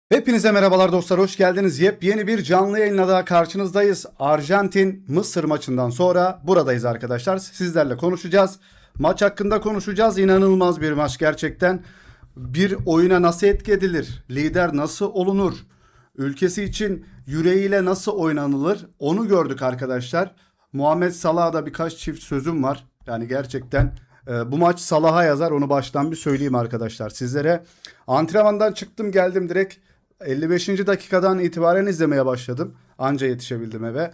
Hepinize merhabalar dostlar, hoş geldiniz. Yepyeni bir canlı yayınla daha karşınızdayız. Arjantin-Mısır maçından sonra buradayız arkadaşlar. Sizlerle konuşacağız. Maç hakkında konuşacağız. İnanılmaz bir maç gerçekten. Bir oyuna nasıl etki edilir? Lider nasıl olunur? Ülkesi için yüreğiyle nasıl oynanılır? Onu gördük arkadaşlar. Muhammed Salah'a da birkaç çift sözüm var. Yani gerçekten bu maç Salah'a yazar. Onu baştan bir söyleyeyim arkadaşlar sizlere. Antrenmandan çıktım, geldim direkt 55. dakikadan itibaren izlemeye başladım. Anca yetişebildim eve.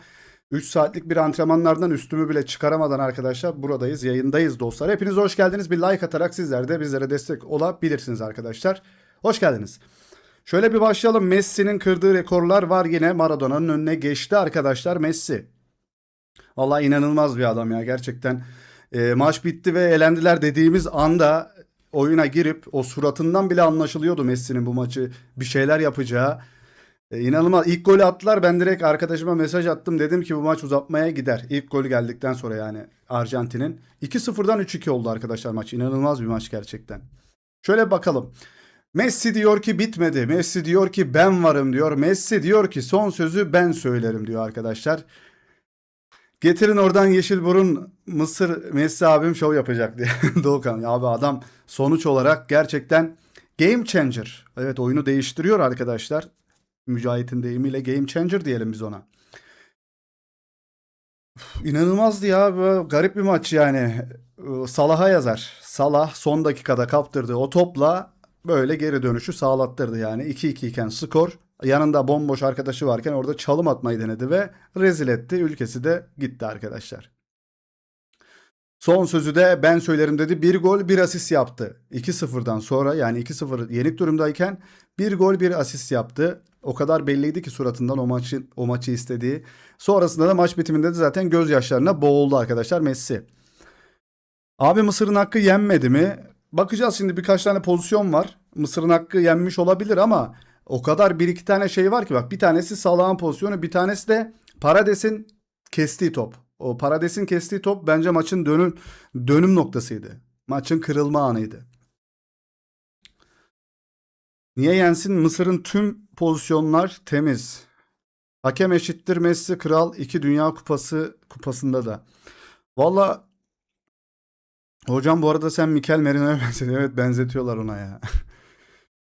3 saatlik bir antrenmanlardan üstümü bile çıkaramadan arkadaşlar buradayız, yayındayız dostlar. Hepiniz hoş geldiniz. Bir like atarak sizler de bizlere destek olabilirsiniz arkadaşlar. Hoş geldiniz. Şöyle bir başlayalım. Messi'nin kırdığı rekorlar var yine. Maradona'nın önüne geçti arkadaşlar Messi. Vallahi inanılmaz bir adam ya gerçekten. Maç bitti ve elendiler dediğimiz anda oyuna girip o suratından bile anlaşılıyordu Messi'nin bu maçı bir şeyler yapacağı. İnanılmaz. İlk golü attılar. Ben direkt arkadaşıma mesaj attım. Dedim ki bu maç uzatmaya gider. İlk golü geldikten sonra yani Arjantin'in. 2-0'dan 3-2 oldu arkadaşlar maç. İnanılmaz bir maç gerçekten. Şöyle bakalım. Messi diyor ki bitmedi. Messi diyor ki ben varım diyor. Messi diyor ki son sözü ben söylerim diyor arkadaşlar. Getirin oradan Yeşilburun Mısır Messi abim şov yapacak diye. Doğukan. Ya abi adam sonuç olarak gerçekten game changer. Evet, oyunu değiştiriyor arkadaşlar. Mücahit'in deyimiyle game changer diyelim biz ona. İnanılmazdı ya. Böyle garip bir maç yani. Salah'a yazar. Salah son dakikada kaptırdığı o topla böyle geri dönüşü sağlattırdı yani. 2-2 iken skor. Yanında bomboş arkadaşı varken orada çalım atmayı denedi ve rezil etti. Ülkesi de gitti arkadaşlar. Son sözü de ben söylerim dedi. Bir gol bir asist yaptı. 2-0'dan sonra yani 2-0 yenik durumdayken bir gol bir asist yaptı. O kadar belliydi ki suratından o maçı istediği. Sonrasında da maç bitiminde de zaten gözyaşlarına boğuldu arkadaşlar Messi. Abi Mısır'ın hakkı yenmedi mi? Bakacağız, şimdi birkaç tane pozisyon var. Mısır'ın hakkı yenmiş olabilir ama o kadar bir iki tane şey var ki bak, bir tanesi Salah'ın pozisyonu, bir tanesi de Parades'in kestiği top. O Parades'in kestiği top bence maçın dönüm noktasıydı. Maçın kırılma anıydı. Niye yensin? Mısır'ın tüm pozisyonlar temiz. Hakem eşittir Messi kral, 2 Dünya Kupası'nda da. Valla hocam, bu arada sen Mikel Merino'ya benzedin. Evet, benzetiyorlar ona ya.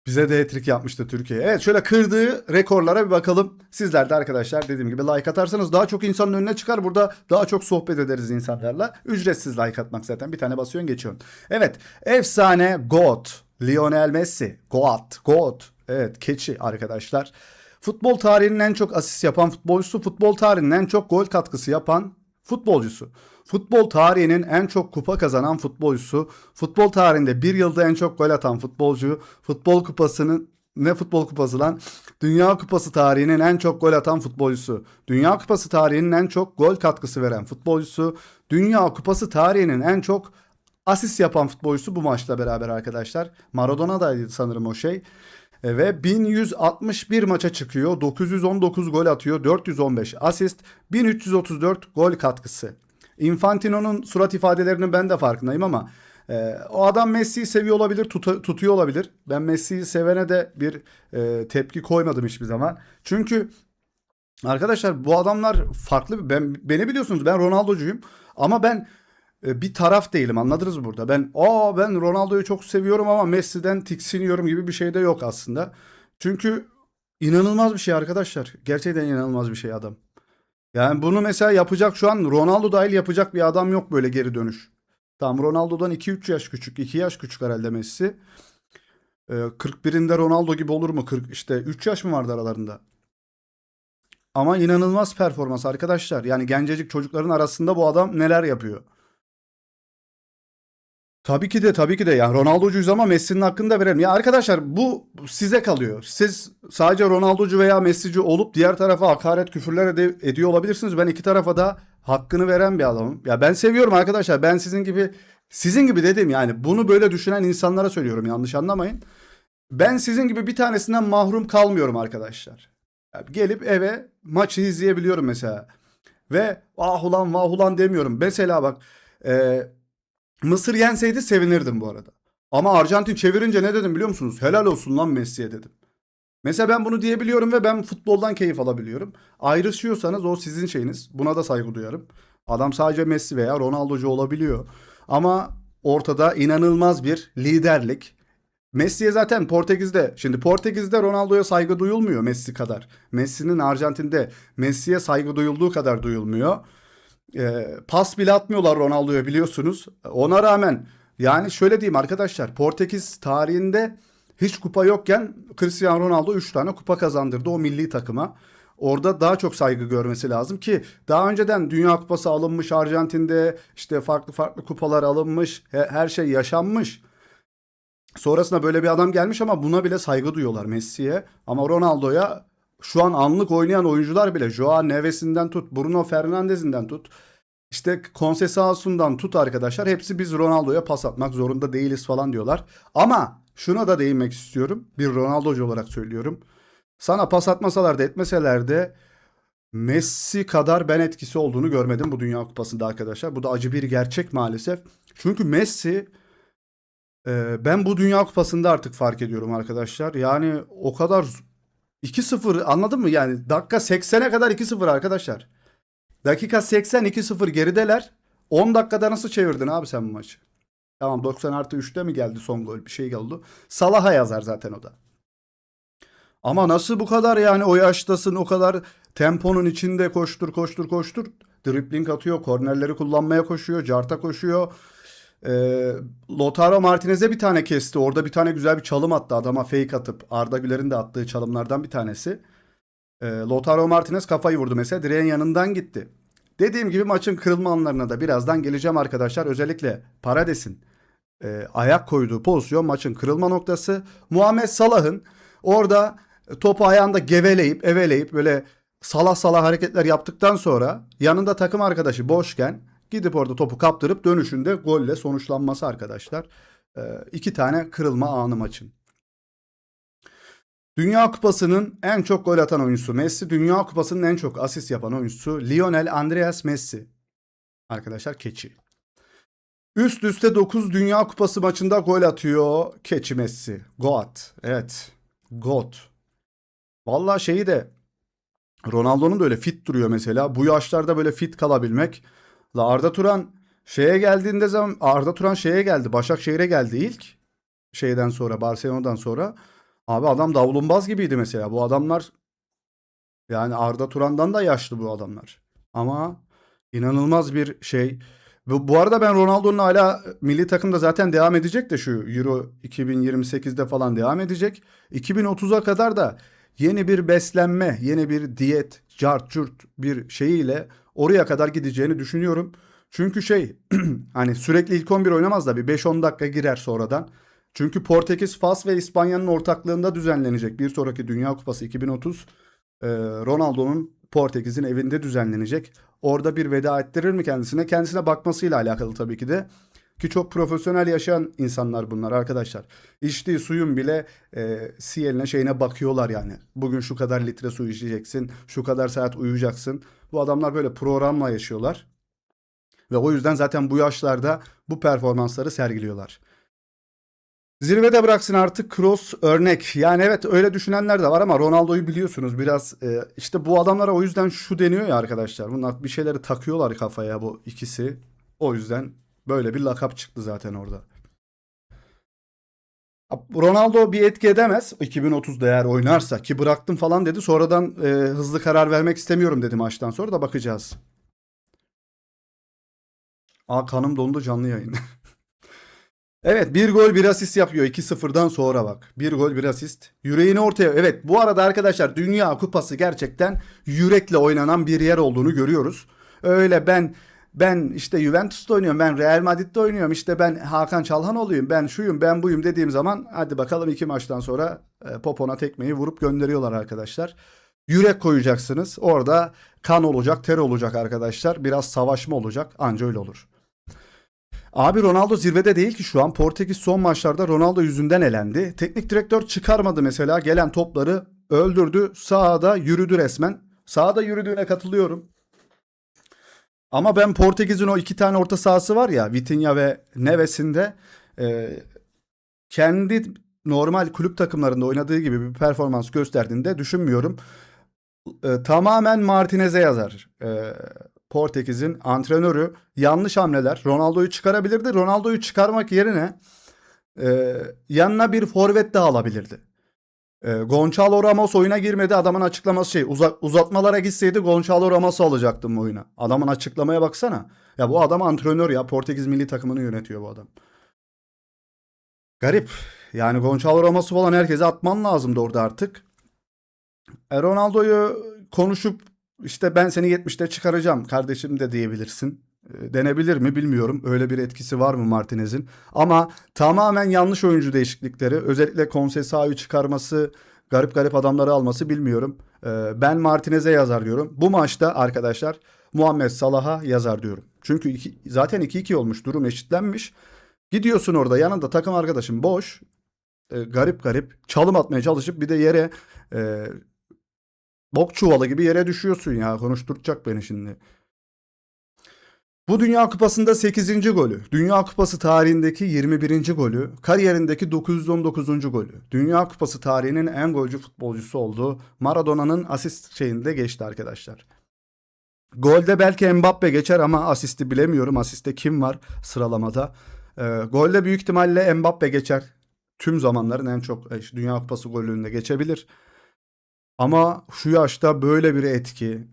Bize de hat-trick yapmıştı Türkiye. Evet, şöyle kırdığı rekorlara bir bakalım. Sizler de arkadaşlar dediğim gibi like atarsanız daha çok insanın önüne çıkar. Burada daha çok sohbet ederiz insanlarla. Ücretsiz like atmak zaten. Bir tane basıyorsun geçiyorsun. Evet, efsane GOAT. Lionel Messi. GOAT. Evet, keçi arkadaşlar. Futbol tarihinin en çok asist yapan futbolcusu. Futbol tarihinin en çok gol katkısı yapan futbolcusu. Futbol tarihinin en çok kupa kazanan futbolcusu. Futbol tarihinde bir yılda en çok gol atan futbolcu. Futbol kupasının ne futbol kupası lan? Dünya Kupası tarihinin en çok gol atan futbolcusu. Dünya Kupası tarihinin en çok gol katkısı veren futbolcusu. Dünya Kupası tarihinin en çok asist yapan futbolcusu bu maçla beraber arkadaşlar. Maradona'daydı sanırım o şey. Ve 1161 maça çıkıyor. 919 gol atıyor. 415 asist. 1334 gol katkısı. Infantino'nun surat ifadelerinin ben de farkındayım ama o adam Messi'yi seviyor olabilir, tutuyor olabilir. Ben Messi'yi sevene de bir tepki koymadım hiçbir zaman. Çünkü arkadaşlar bu adamlar farklı. Beni biliyorsunuz, ben Ronaldo'cuyum ama ben bir taraf değilim, anladınız mı burada? Ben Ronaldo'yu çok seviyorum ama Messi'den tiksiniyorum gibi bir şey de yok aslında. Çünkü inanılmaz bir şey arkadaşlar. Gerçekten inanılmaz bir şey adam. Yani bunu mesela yapacak, şu an Ronaldo dahil yapacak bir adam yok böyle geri dönüş. Tamam, Ronaldo'dan 2-3 yaş küçük, 2 yaş küçük herhalde Messi. 41'inde Ronaldo gibi olur mu? 40 işte 3 yaş mı vardı aralarında? Ama inanılmaz performans arkadaşlar. Yani gencecik çocukların arasında bu adam neler yapıyor? Tabii ki de yani Ronaldo'cuyuz ama Messi'nin hakkını da verelim. Ya arkadaşlar, bu size kalıyor. Siz sadece Ronaldo'cu veya Messi'ci olup diğer tarafa hakaret, küfürler ediyor olabilirsiniz. Ben iki tarafa da hakkını veren bir adamım. Ya ben seviyorum arkadaşlar. Ben sizin gibi dedim yani, bunu böyle düşünen insanlara söylüyorum, yanlış anlamayın. Ben sizin gibi bir tanesinden mahrum kalmıyorum arkadaşlar. Ya gelip eve maçı izleyebiliyorum mesela. Ve ah ulan vah ulan demiyorum. Mesela bak, e, Mısır yenseydi sevinirdim bu arada. Ama Arjantin çevirince ne dedim biliyor musunuz? Helal olsun lan Messi'ye dedim. Mesela ben bunu diyebiliyorum ve ben futboldan keyif alabiliyorum. Ayrışıyorsanız o sizin şeyiniz. Buna da saygı duyarım. Adam sadece Messi veya Ronaldo'cu olabiliyor. Ama ortada inanılmaz bir liderlik. Messi'ye zaten Portekiz'de, şimdi Portekiz'de Ronaldo'ya saygı duyulmuyor Messi kadar. Messi'nin Arjantin'de Messi'ye saygı duyulduğu kadar duyulmuyor. Pas bile atmıyorlar Ronaldo'ya biliyorsunuz. Ona rağmen yani şöyle diyeyim arkadaşlar, Portekiz tarihinde hiç kupa yokken Cristiano Ronaldo 3 tane kupa kazandırdı o milli takıma. Orada daha çok saygı görmesi lazım ki daha önceden Dünya Kupası alınmış Arjantin'de, işte farklı farklı kupalar alınmış, her şey yaşanmış. Sonrasında böyle bir adam gelmiş ama buna bile saygı duyuyorlar Messi'ye. Ama Ronaldo'ya şu an anlık oynayan oyuncular bile, Joao Neves'inden tut, Bruno Fernandes'inden tut, işte Conceição'sundan tut arkadaşlar. Hepsi biz Ronaldo'ya pas atmak zorunda değiliz falan diyorlar. Ama şuna da değinmek istiyorum. Bir Ronaldo'cu olarak söylüyorum. Sana pas atmasalar da etmeseler de Messi kadar ben etkisi olduğunu görmedim bu Dünya Kupası'nda arkadaşlar. Bu da acı bir gerçek maalesef. Çünkü Messi, ben bu Dünya Kupası'nda artık fark ediyorum arkadaşlar. Yani o kadar 2-0, anladın mı? Yani dakika 80'e kadar 2-0 arkadaşlar. Dakika 80 2-0 gerideler. 10 dakikada nasıl çevirdin abi sen bu maçı? Tamam, 90 artı 3'te mi geldi son gol, bir şey geldi. Salah'a yazar zaten o da. Ama nasıl bu kadar, yani o yaştasın, o kadar temponun içinde koştur koştur koştur. Dribbling atıyor, kornerleri kullanmaya koşuyor, carta koşuyor. Lautaro Martinez'e bir tane kesti. Orada bir tane güzel bir çalım attı adama, fake atıp. Arda Güler'in de attığı çalımlardan bir tanesi. Lautaro Martinez kafayı vurdu mesela, direğin yanından gitti. Dediğim gibi maçın kırılma anlarına da birazdan geleceğim arkadaşlar. Özellikle Parades'in ayak koyduğu pozisyon maçın kırılma noktası. Muhammed Salah'ın orada topu ayağında geveleyip eveleyip böyle salah salah hareketler yaptıktan sonra yanında takım arkadaşı boşken gidip orada topu kaptırıp dönüşünde golle sonuçlanması arkadaşlar. İki tane kırılma anı maçın. Dünya Kupası'nın en çok gol atan oyuncusu Messi. Dünya Kupası'nın en çok asist yapan oyuncusu Lionel Andreas Messi. Arkadaşlar keçi. Üst üste 9 Dünya Kupası maçında gol atıyor keçi Messi. Goat. Evet. Goat. Vallahi şeyi de, Ronaldo'nun da öyle fit duruyor mesela. Bu yaşlarda böyle fit kalabilmek. La Arda Turan şeye geldiğinde zaman, Arda Turan şeye geldi. Başakşehir'e geldi ilk. Şeyden sonra, Barcelona'dan sonra. Abi adam davlumbaz gibiydi mesela. Bu adamlar, yani Arda Turan'dan da yaşlı bu adamlar. Ama inanılmaz bir şey. Bu arada ben Ronaldo'nun hala milli takımda zaten devam edecek de, şu Euro 2028'de falan devam edecek. 2030'a kadar da yeni bir beslenme, yeni bir diyet, cart curt bir şeyiyle oraya kadar gideceğini düşünüyorum. Çünkü şey hani sürekli ilk 11 oynamaz da bir 5-10 dakika girer sonradan. Çünkü Portekiz, Fas ve İspanya'nın ortaklığında düzenlenecek bir sonraki Dünya Kupası 2030. Ronaldo'nun Portekiz'in evinde düzenlenecek. Orada bir veda ettirir mi kendisine? Kendisine bakmasıyla alakalı tabii ki de. Ki çok profesyonel yaşayan insanlar bunlar arkadaşlar. İçtiği suyun bile siyeline şeyine bakıyorlar yani. Bugün şu kadar litre su içeceksin, şu kadar saat uyuyacaksın. Bu adamlar böyle programla yaşıyorlar. Ve o yüzden zaten bu yaşlarda bu performansları sergiliyorlar. Zirvede bıraksın artık Kroos örnek. Yani evet, öyle düşünenler de var ama Ronaldo'yu biliyorsunuz biraz, işte bu adamlara o yüzden şu deniyor ya arkadaşlar. Bunlar bir şeyleri takıyorlar kafaya, bu ikisi. O yüzden böyle bir lakap çıktı zaten orada. Ronaldo bir etki edemez 2030'da eğer oynarsa, ki bıraktım falan dedi. Sonradan hızlı karar vermek istemiyorum dedi maçtan sonra, da bakacağız. Aa, kanım dondu canlı yayın. Evet, bir gol bir asist yapıyor 2-0'dan sonra bak. Bir gol bir asist. Yüreğini ortaya. Evet, bu arada arkadaşlar Dünya Kupası gerçekten yürekle oynanan bir yer olduğunu görüyoruz. Öyle ben işte Juventus'ta oynuyorum, ben Real Madrid'de oynuyorum, işte ben Hakan Çalhanoğlu'yum, ben şuyum, ben buyum dediğim zaman hadi bakalım 2 maçtan sonra popona tekmeyi vurup gönderiyorlar arkadaşlar. Yürek koyacaksınız. Orada kan olacak, ter olacak arkadaşlar. Biraz savaşma olacak. Anca öyle olur. Abi Ronaldo zirvede değil ki şu an. Portekiz son maçlarda Ronaldo yüzünden elendi. Teknik direktör çıkarmadı mesela. Gelen topları öldürdü. Sahada yürüdü resmen. Sahada yürüdüğüne katılıyorum. Ama ben Portekiz'in o 2 tane orta sahası var ya, Vitinha ve Neves'in de, e, kendi normal kulüp takımlarında oynadığı gibi bir performans gösterdiğini de düşünmüyorum. Tamamen Martinez'e yazar. Portekiz'in antrenörü yanlış hamleler. Ronaldo'yu çıkarabilirdi. Ronaldo'yu çıkarmak yerine yanına bir forvet daha alabilirdi. Gonçalo Ramos oyuna girmedi. Adamın açıklaması uzatmalara gitseydi Gonçalo Ramos'u alacaktım oyuna. Adamın açıklamaya baksana. Ya bu adam antrenör ya. Portekiz milli takımını yönetiyor bu adam. Garip. Yani Gonçalo Ramos'u falan herkese atman lazımdı orada artık. Ronaldo'yu konuşup işte ben seni 70'te çıkaracağım kardeşim de diyebilirsin. Denebilir mi bilmiyorum. Öyle bir etkisi var mı Martinez'in? Ama tamamen yanlış oyuncu değişiklikleri. Özellikle Conceição'yu çıkarması, garip garip adamları alması bilmiyorum. Ben Martinez'e yazar diyorum. Bu maçta arkadaşlar Muhammed Salah'a yazar diyorum. Çünkü zaten 2-2 olmuş, durum eşitlenmiş. Gidiyorsun orada yanında takım arkadaşın boş. Garip garip çalım atmaya çalışıp bir de yere bok çuvalı gibi yere düşüyorsun ya. Konuşturacak beni şimdi. Bu Dünya Kupası'nda 8. golü, Dünya Kupası tarihindeki 21. golü, kariyerindeki 919. golü. Dünya Kupası tarihinin en golcü futbolcusu oldu. Maradona'nın asist şeyinde geçti arkadaşlar. Golde belki Mbappe geçer ama asisti bilemiyorum. Asiste kim var sıralamada? Golde büyük ihtimalle Mbappe geçer. Tüm zamanların en çok Dünya Kupası golünde geçebilir. Ama şu yaşta böyle bir etki.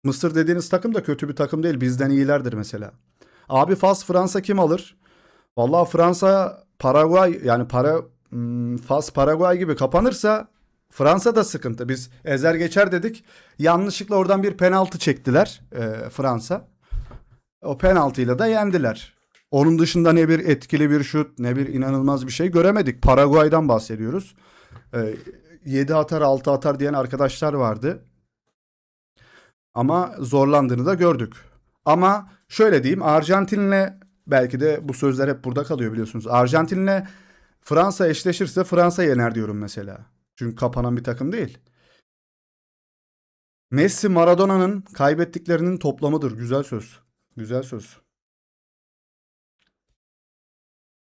Mısır dediğiniz takım da kötü bir takım değil. Bizden iyilerdir mesela. Abi Fas Fransa kim alır? Vallahi Fransa Paraguay yani Fas Paraguay gibi kapanırsa Fransa da sıkıntı. Biz ezer geçer dedik. Yanlışlıkla oradan bir penaltı çektiler Fransa. O penaltıyla da yendiler. Onun dışında ne bir etkili bir şut ne bir inanılmaz bir şey göremedik. Paraguay'dan bahsediyoruz. 7 atar 6 atar diyen arkadaşlar vardı. Ama zorlandığını da gördük. Ama şöyle diyeyim Arjantin'le belki de bu sözler hep burada kalıyor biliyorsunuz. Arjantin'le Fransa eşleşirse Fransa yener diyorum mesela. Çünkü kapanan bir takım değil. Messi Maradona'nın kaybettiklerinin toplamıdır. Güzel söz. Güzel söz.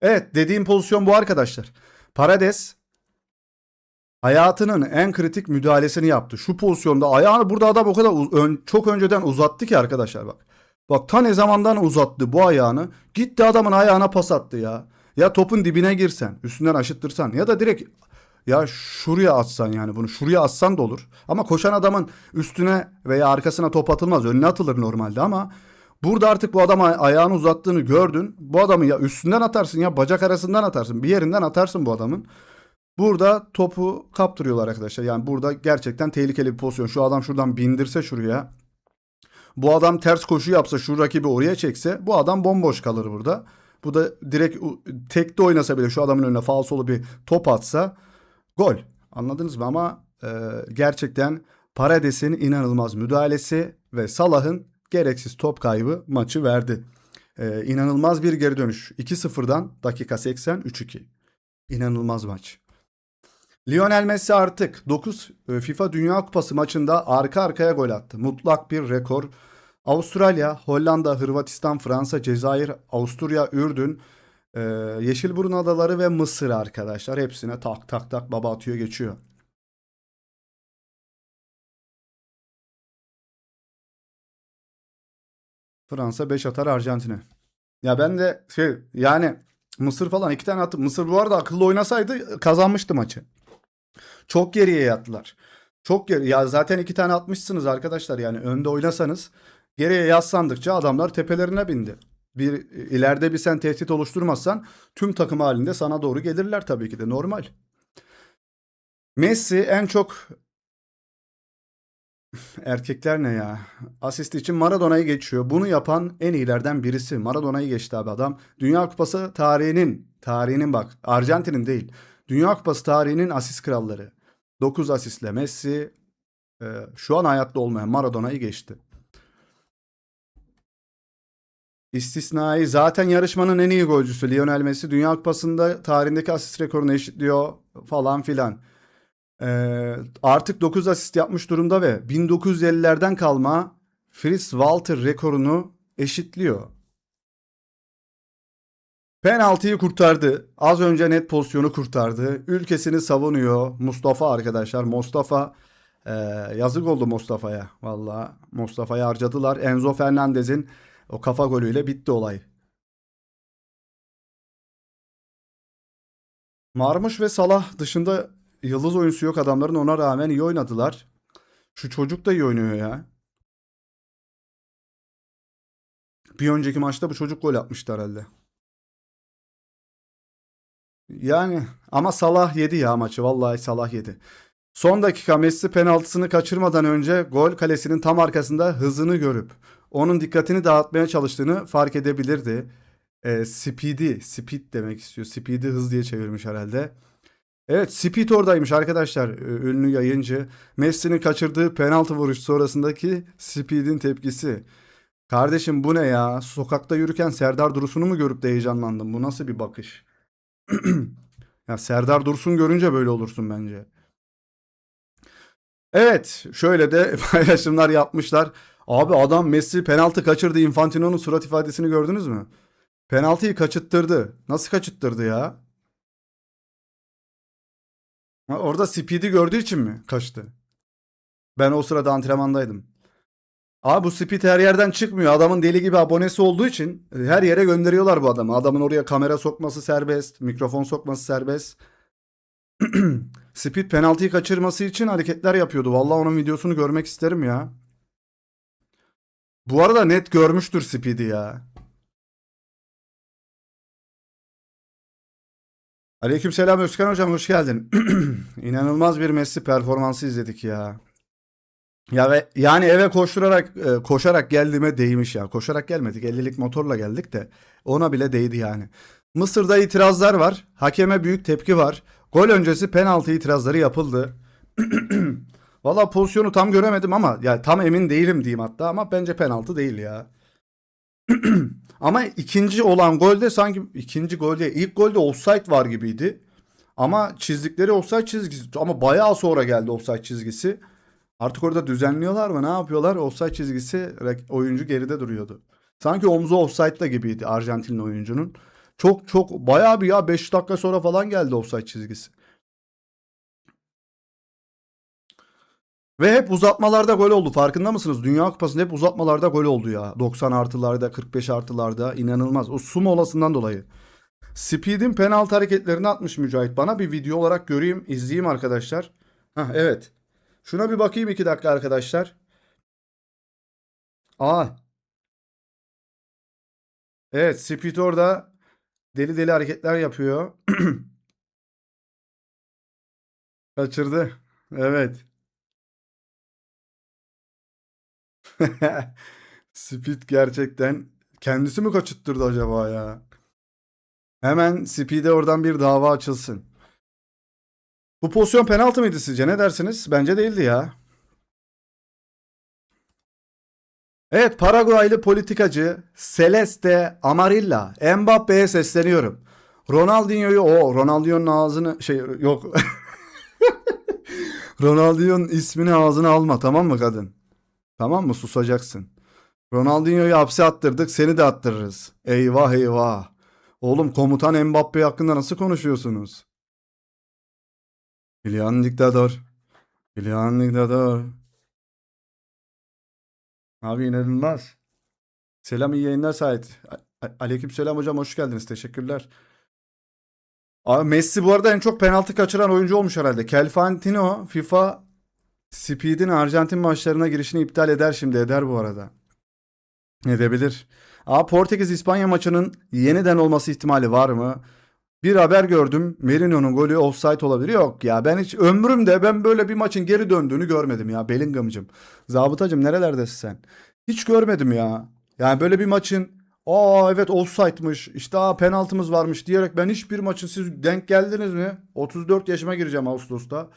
Evet dediğim pozisyon bu arkadaşlar. Paredes hayatının en kritik müdahalesini yaptı. Şu pozisyonda ayağını burada adam o kadar çok önceden uzattı ki arkadaşlar bak. Bak ta ne zamandan uzattı bu ayağını. Gitti adamın ayağına pas attı ya. Ya topun dibine girsen, üstünden aşıttırsan ya da direkt ya şuraya atsan yani bunu şuraya atsan da olur. Ama koşan adamın üstüne veya arkasına top atılmaz. Önüne atılır normalde ama burada artık bu adam ayağını uzattığını gördün. Bu adamı ya üstünden atarsın ya bacak arasından atarsın. Bir yerinden atarsın bu adamın. Burada topu kaptırıyorlar arkadaşlar. Yani burada gerçekten tehlikeli bir pozisyon. Şu adam şuradan bindirse şuraya. Bu adam ters koşu yapsa şu rakibi oraya çekse bu adam bomboş kalır burada. Bu da direkt tekte oynasa bile şu adamın önüne falsolu bir top atsa gol. Anladınız mı? Ama gerçekten Parades'in inanılmaz müdahalesi ve Salah'ın gereksiz top kaybı maçı verdi. İnanılmaz bir geri dönüş. 2-0'dan dakika 80 3-2. İnanılmaz maç. Lionel Messi artık 9 FIFA Dünya Kupası maçında arka arkaya gol attı. Mutlak bir rekor. Avustralya, Hollanda, Hırvatistan, Fransa, Cezayir, Avusturya, Ürdün, Yeşilburun Adaları ve Mısır arkadaşlar. Hepsine tak tak tak baba atıyor geçiyor. Fransa 5 atar Arjantin'e. Ya ben de yani Mısır falan 2 tane attı. Mısır bu arada akıllı oynasaydı kazanmıştı maçı. Çok geriye yattılar. Çok geri. Ya zaten 2 tane atmışsınız arkadaşlar yani önde oynasanız geriye yaslandıkça adamlar tepelerine bindi. Bir ileride bir sen tehdit oluşturmazsan tüm takım halinde sana doğru gelirler tabii ki de normal. Messi en çok erkekler ne ya? Asist için Maradona'yı geçiyor. Bunu yapan en iyilerden birisi. Maradona'yı geçti abi adam. Dünya Kupası tarihinin bak Arjantin'in değil. Dünya Kupası tarihinin asist kralları. 9 asistle Messi şu an hayatta olmayan Maradona'yı geçti. İstisnai zaten yarışmanın en iyi golcüsü Lionel Messi Dünya Kupası'nda tarihindeki asist rekorunu eşitliyor falan filan. Artık 9 asist yapmış durumda ve 1950'lerden kalma Fritz Walter rekorunu eşitliyor. Penaltıyı kurtardı. Az önce net pozisyonu kurtardı. Ülkesini savunuyor. Mustafa arkadaşlar. Mustafa e, yazık oldu Mustafa'ya. Vallahi Mustafa'yı harcadılar. Enzo Fernandez'in o kafa golüyle bitti olay. Marmuş ve Salah dışında yıldız oyuncusu yok adamların. Ona rağmen iyi oynadılar. Şu çocuk da iyi oynuyor ya. Bir önceki maçta bu çocuk gol atmıştı herhalde. Yani ama Salah yedi ya maçı. Vallahi Salah yedi. Son dakika Messi penaltısını kaçırmadan önce gol kalesinin tam arkasında hızını görüp onun dikkatini dağıtmaya çalıştığını fark edebilirdi. Speed demek istiyor. Speed'i hız diye çevirmiş herhalde. Evet, Speed oradaymış arkadaşlar. Ünlü yayıncı. Messi'nin kaçırdığı penaltı vuruş sonrasındaki Speed'in tepkisi. Kardeşim bu ne ya? Sokakta yürürken Serdar Dursun'u mu görüp de heyecanlandım? Bu nasıl bir bakış? Ya Serdar Dursun görünce böyle olursun bence. Evet, şöyle de paylaşımlar yapmışlar. Abi adam Messi penaltı kaçırdı. Infantino'nun surat ifadesini gördünüz mü? Penaltıyı kaçırttırdı. Nasıl kaçırttırdı ya? Ha, orada Speed'i gördüğü için mi kaçtı? Ben o sırada antrenmandaydım. Abi bu Speed her yerden çıkmıyor. Adamın deli gibi abonesi olduğu için her yere gönderiyorlar bu adamı. Adamın oraya kamera sokması serbest, mikrofon sokması serbest. Speed penaltıyı kaçırması için hareketler yapıyordu. Vallahi onun videosunu görmek isterim ya. Bu arada net görmüştür Speed'i ya. Aleykümselam Özkan hocam hoş geldin. İnanılmaz bir Messi performansı izledik ya. Ya ve yani eve koşarak geldiğime değmiş ya. Koşarak gelmedik. 50'lik motorla geldik de ona bile değdi yani. Mısır'da itirazlar var. Hakeme büyük tepki var. Gol öncesi penaltı itirazları yapıldı. Valla pozisyonu tam göremedim ama ya tam emin değilim diyeyim hatta ama bence penaltı değil ya. Ama ikinci olan golde sanki ikinci golde ilk golde offside var gibiydi. Ama çizdikleri offside çizgisi ama bayağı sonra geldi offside çizgisi. Artık orada düzenliyorlar mı? Ne yapıyorlar? Offside çizgisi oyuncu geride duruyordu. Sanki omzu offside'da gibiydi Arjantinli oyuncunun. Çok bayağı bir ya 5 dakika sonra falan geldi offside çizgisi. Ve hep uzatmalarda gol oldu. Farkında mısınız? Dünya Kupası'nda hep uzatmalarda gol oldu ya. 90 artılarda, 45 artılarda inanılmaz. O su molasından dolayı. Speed'in penaltı hareketlerini atmış Mücahit. Bana bir video olarak göreyim, izleyeyim arkadaşlar. Hah evet. Şuna bir bakayım 2 dakika arkadaşlar. Aa evet Speed orada deli deli hareketler yapıyor. Kaçırdı. Evet. Speed gerçekten kendisi mi kaçırttırdı acaba ya? Hemen Speed'e oradan bir dava açılsın. Bu pozisyon penaltı mıydı sizce? Ne dersiniz? Bence değildi ya. Evet, Paraguaylı politikacı Celeste Amarilla Mbappe'ye sesleniyorum. Ronaldinho'nun ağzını şey yok. Ronaldinho'nun ismini ağzına alma tamam mı kadın? Tamam mı? Susacaksın. Ronaldinho'yu hapse attırdık, seni de attırırız. Eyvah eyvah. Oğlum komutan Mbappe hakkında nasıl konuşuyorsunuz? Bilyan diktatör. Bilyan diktatör. Abi inanılmaz. Selam iyi yayınlar Sait. Aleyküm selam hocam hoş geldiniz. Teşekkürler. Abi Messi bu arada en çok penaltı kaçıran oyuncu olmuş herhalde. Kelfantino FIFA Speed'in Arjantin maçlarına girişini iptal eder şimdi eder bu arada. Edebilir. Portekiz İspanya maçının yeniden olması ihtimali var mı? Bir haber gördüm. Merino'nun golü offside olabilir. Yok ya ben hiç ömrümde ben böyle bir maçın geri döndüğünü görmedim ya Bellingham'cım. Zabıtacım nerelerdesin sen? Hiç görmedim ya. Yani böyle bir maçın evet offside'mış işte penaltımız varmış diyerek ben hiçbir maçın siz denk geldiniz mi? 34 yaşıma gireceğim Ağustos'ta.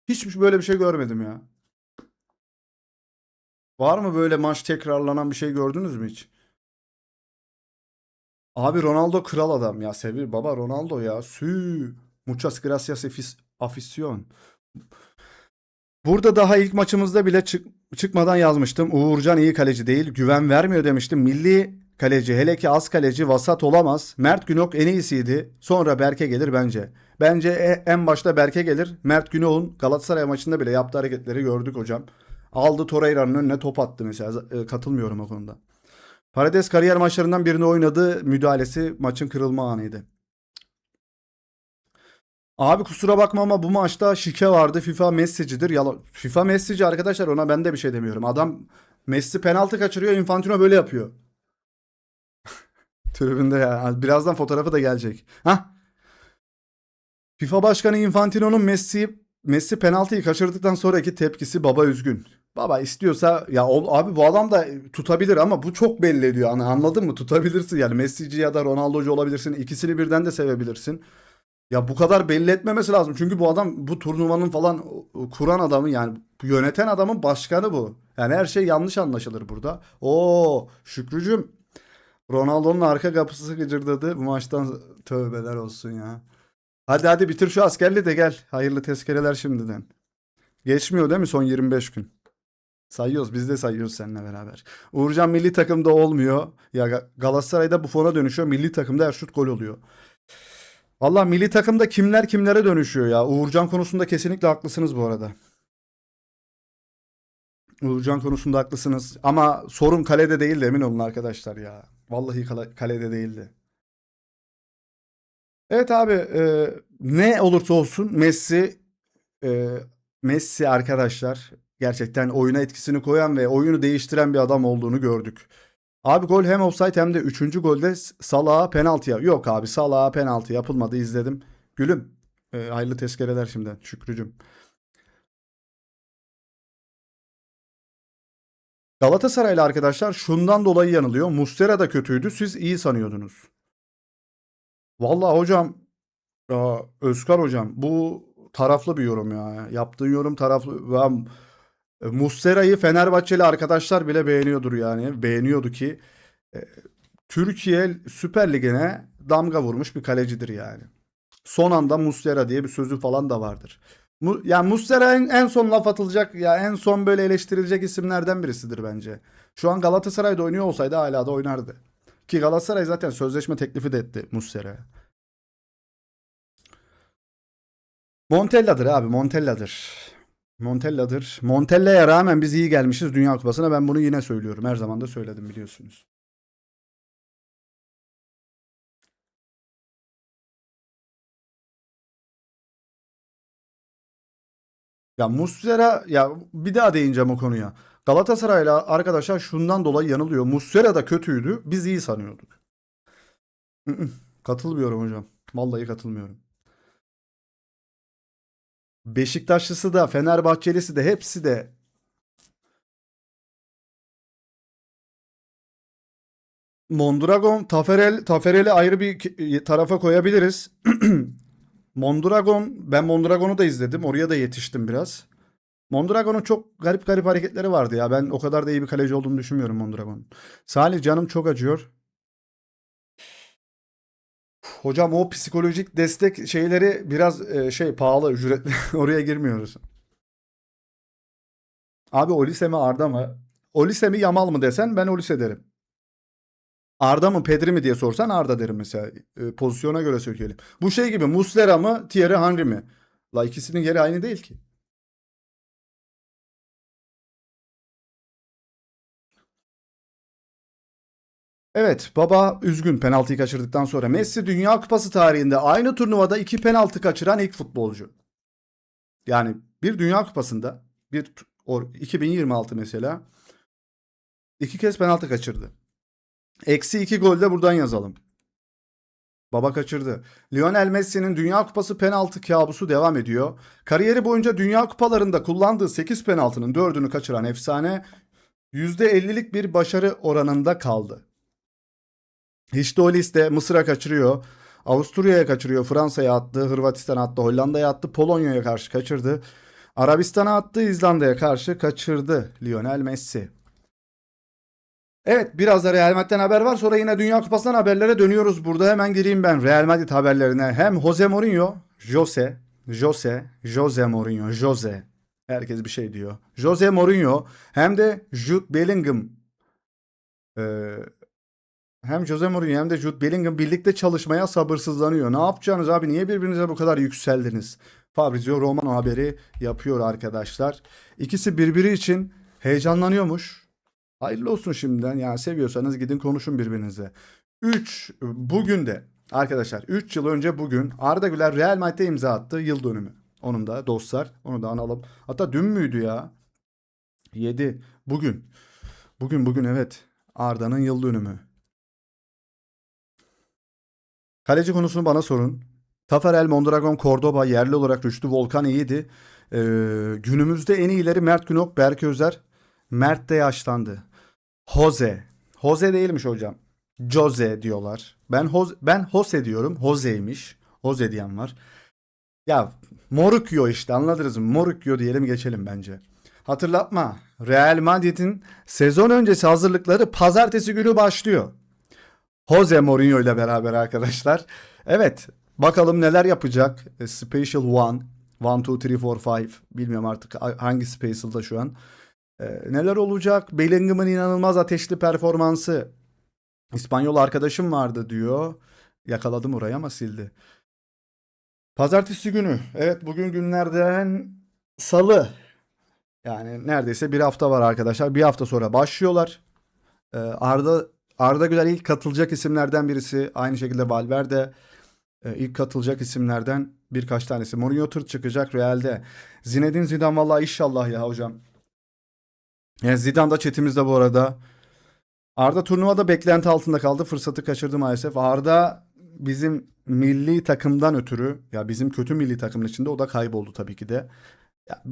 Hiç böyle bir şey görmedim ya. Var mı böyle maç tekrarlanan bir şey gördünüz mü hiç? Abi Ronaldo kral adam ya. Sevir baba Ronaldo ya. Muchas gracias afición. Burada daha ilk maçımızda bile çıkmadan yazmıştım. Uğurcan iyi kaleci değil. Güven vermiyor demiştim. Milli kaleci. Hele ki az kaleci vasat olamaz. Mert Günok en iyisiydi. Sonra Berke gelir bence. Bence en başta Berke gelir. Mert Günok'un Galatasaray maçında bile yaptığı hareketleri gördük hocam. Aldı Torreira'nın önüne top attı mesela. Katılmıyorum o konuda. Paredes kariyer maçlarından birini oynadı. Müdahalesi maçın kırılma anıydı. Abi kusura bakma ama bu maçta şike vardı. FIFA Messi'cidir. FIFA Messi'ci arkadaşlar, ona ben de bir şey demiyorum. Adam Messi penaltı kaçırıyor. Infantino böyle yapıyor. Tribünde ya. Birazdan fotoğrafı da gelecek. Hah. FIFA Başkanı Infantino'nun Messi penaltıyı kaçırdıktan sonraki tepkisi, baba üzgün. Baba istiyorsa ya abi bu adam da tutabilir ama bu çok belli ediyor. Anladın mı? Tutabilirsin yani, Messi'ci ya da Ronaldo'cu olabilirsin. İkisini birden de sevebilirsin. Ya bu kadar belli etmemesi lazım. Çünkü bu adam bu turnuvanın falan kuran adamı, yani yöneten adamın başkanı bu. Yani her şey yanlış anlaşılır burada. Oo Şükrücüm, Ronaldo'nun arka kapısı gıcırdadı. Bu maçtan tövbeler olsun ya. Hadi hadi bitir şu askerliği de gel. Hayırlı tezkereler şimdiden. Geçmiyor değil mi son 25 gün? Sayıyoruz, biz de sayıyoruz seninle beraber. Uğurcan milli takımda olmuyor. Ya Galatasaray'da Buffon'a dönüşüyor. Milli takımda her şut gol oluyor. Valla milli takımda kimler kimlere dönüşüyor ya. Uğurcan konusunda kesinlikle haklısınız bu arada. Uğurcan konusunda haklısınız. Ama sorun kalede değildi, emin olun arkadaşlar ya. Vallahi kalede değildi. Evet abi, ne olursa olsun e, Messi arkadaşlar gerçekten oyuna etkisini koyan ve oyunu değiştiren bir adam olduğunu gördük. Abi gol hem offside hem de üçüncü golde Salah'a penaltı ya. Yok abi, Salah'a penaltı yapılmadı, izledim. Gülüm, hayırlı tezkereler şimdiden Şükrücüm. Galatasaraylı arkadaşlar şundan dolayı yanılıyor. Muslera da kötüydü, siz iyi sanıyordunuz. Vallahi hocam, Özkar hocam, bu taraflı bir yorum ya. Yaptığın yorum taraflı. Muslera'yı Fenerbahçeli arkadaşlar bile beğeniyordur yani. Beğeniyordu ki e, Türkiye Süper Ligi'ne damga vurmuş bir kalecidir yani. Son anda Muslera diye bir sözü falan da vardır. Yani Muslera en son laf atılacak ya, en son böyle eleştirilecek isimlerden birisidir bence. Şu an Galatasaray'da oynuyor olsaydı hala da oynardı. Ki Galatasaray zaten sözleşme teklifi de etti Muslera'ya. Montella'dır abi, Montella'dır. Montella'dır. Montella'ya rağmen biz iyi gelmişiz Dünya Kupası'na. Ben bunu yine söylüyorum. Her zaman da söyledim, biliyorsunuz. Ya Muslera, ya bir daha değineceğim o konuya. Galatasaray'la arkadaşlar şundan dolayı yanılıyor. Muslera da kötüydü. Biz iyi sanıyorduk. Katılmıyorum hocam. Vallahi katılmıyorum. Beşiktaşlısı da Fenerbahçelisi de hepsi de Mondragon, Taferel'i ayrı bir tarafa koyabiliriz. Ben Mondragon'u da izledim. Oraya da yetiştim biraz. Mondragon'un çok garip garip hareketleri vardı ya. Ben o kadar da iyi bir kaleci olduğunu düşünmüyorum Mondragon'un. Salih, canım çok acıyor. Hocam o psikolojik destek şeyleri biraz pahalı, ücretli. Oraya girmiyoruz. Abi Olise mi Arda mı? Olise mi Yamal mı desen ben Olise derim. Arda mı Pedri mi diye sorsan Arda derim mesela. Pozisyona göre söyleyelim. Bu şey gibi, Muslera mı Thierry Henry mi? La ikisinin yeri aynı değil ki. Evet, baba üzgün penaltıyı kaçırdıktan sonra. Messi Dünya Kupası tarihinde aynı turnuvada iki penaltı kaçıran ilk futbolcu. Yani bir Dünya Kupası'nda 2026 mesela iki kez penaltı kaçırdı. Eksi iki gol de buradan yazalım. Baba kaçırdı. Lionel Messi'nin Dünya Kupası penaltı kabusu devam ediyor. Kariyeri boyunca Dünya Kupalarında kullandığı 8 penaltının 4'ünü kaçıran efsane %50'lik bir başarı oranında kaldı. İşte o liste. Mısır'a kaçırıyor. Avusturya'ya kaçırıyor. Fransa'ya attı. Hırvatistan'a attı. Hollanda'ya attı. Polonya'ya karşı kaçırdı. Arabistan'a attı. İzlanda'ya karşı kaçırdı Lionel Messi. Evet, biraz da Real Madrid'den haber var. Sonra yine Dünya Kupası'ndan haberlere dönüyoruz. Burada hemen gireyim ben Real Madrid haberlerine. Hem Jose Mourinho, Jose Mourinho, Jose. Herkes bir şey diyor. Jose Mourinho hem de Jude Bellingham hem Jose Mourinho hem de Jude Bellingham birlikte çalışmaya sabırsızlanıyor. Ne yapacaksınız abi? Niye birbirinize bu kadar yükseldiniz? Fabrizio Romano haberi yapıyor arkadaşlar. İkisi birbiri için heyecanlanıyormuş. Hayırlı olsun şimdiden. Yani seviyorsanız gidin konuşun birbirinize. 3 bugün de arkadaşlar 3 yıl önce bugün Arda Güler Real Madrid'e imza attı. Yıl dönümü. Onun da dostlar. Onu da analım. Hatta dün müydü ya? 7. Bugün. Bugün evet. Arda'nın yıl dönümü. Kaleci konusunu bana sorun. Tafarel, Mondragon, Cordoba yerli olarak Rüştü Volkan iyiydi. Günümüzde en iyileri Mert Günok, Berke Özer. Mert de yaşlandı. Jose. Jose değilmiş hocam. Jose diyorlar. Ben Jose diyorum. Jose'ymiş. Jose diyen var. Ya Morukyo işte anladınız mı? Morukyo diyelim geçelim bence. Hatırlatma. Real Madrid'in sezon öncesi hazırlıkları pazartesi günü başlıyor. Jose Mourinho ile beraber arkadaşlar. Evet. Bakalım neler yapacak. Special One. 1, 2, 3, 4, 5. Bilmiyorum artık hangi Special'da şu an. Neler olacak? Bellingham'ın inanılmaz ateşli performansı. İspanyol arkadaşım vardı diyor. Yakaladım orayı ama sildi. Pazartesi günü. Evet bugün günlerden salı. Yani neredeyse bir hafta var arkadaşlar. Bir hafta sonra başlıyorlar. Arda Güler ilk katılacak isimlerden birisi. Aynı şekilde Valverde ilk katılacak isimlerden birkaç tanesi. Mourinho tırt çıkacak Real'de. Zinedine Zidane vallahi inşallah ya hocam. Yani Zidane da chatimizde bu arada. Arda turnuvada beklenti altında kaldı. Fırsatı kaçırdı maalesef. Arda bizim milli takımdan ötürü ya bizim kötü milli takımın içinde o da kayboldu tabii ki de. Ya,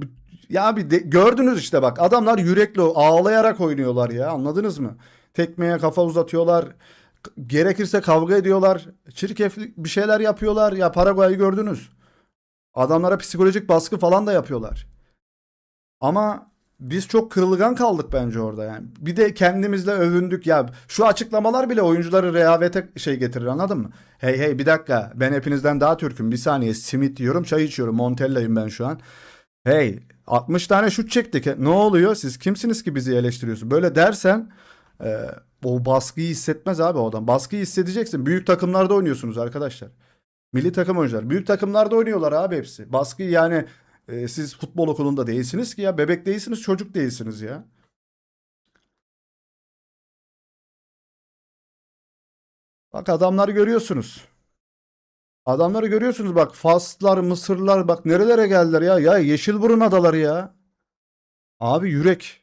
ya bir de, gördünüz işte bak adamlar yürekli ağlayarak oynuyorlar ya anladınız mı? Tekmeye kafa uzatıyorlar. Gerekirse kavga ediyorlar. Çirkeflik bir şeyler yapıyorlar. Ya Paraguay'ı gördünüz. Adamlara psikolojik baskı falan da yapıyorlar. Ama biz çok kırılgan kaldık bence orada yani. Bir de kendimizle övündük ya. Şu açıklamalar bile oyuncuları rehavete şey getirir anladın mı? Hey bir dakika ben hepinizden daha Türk'üm. Bir saniye simit yiyorum çay içiyorum. Montella'yım ben şu an. Hey 60 tane şut çektik. Ne oluyor? Siz kimsiniz ki bizi eleştiriyorsun? Böyle dersen o baskıyı hissetmez abi o adam. Baskıyı hissedeceksin. Büyük takımlarda oynuyorsunuz arkadaşlar. Milli takım oyuncular. Büyük takımlarda oynuyorlar abi hepsi. Baskıyı yani siz futbol okulunda değilsiniz ki ya. Bebek değilsiniz, çocuk değilsiniz ya. Bak adamları görüyorsunuz. Adamları görüyorsunuz bak. Faslar, Mısırlar bak nerelere geldiler ya. Ya Yeşilburun adaları ya. Abi yürek.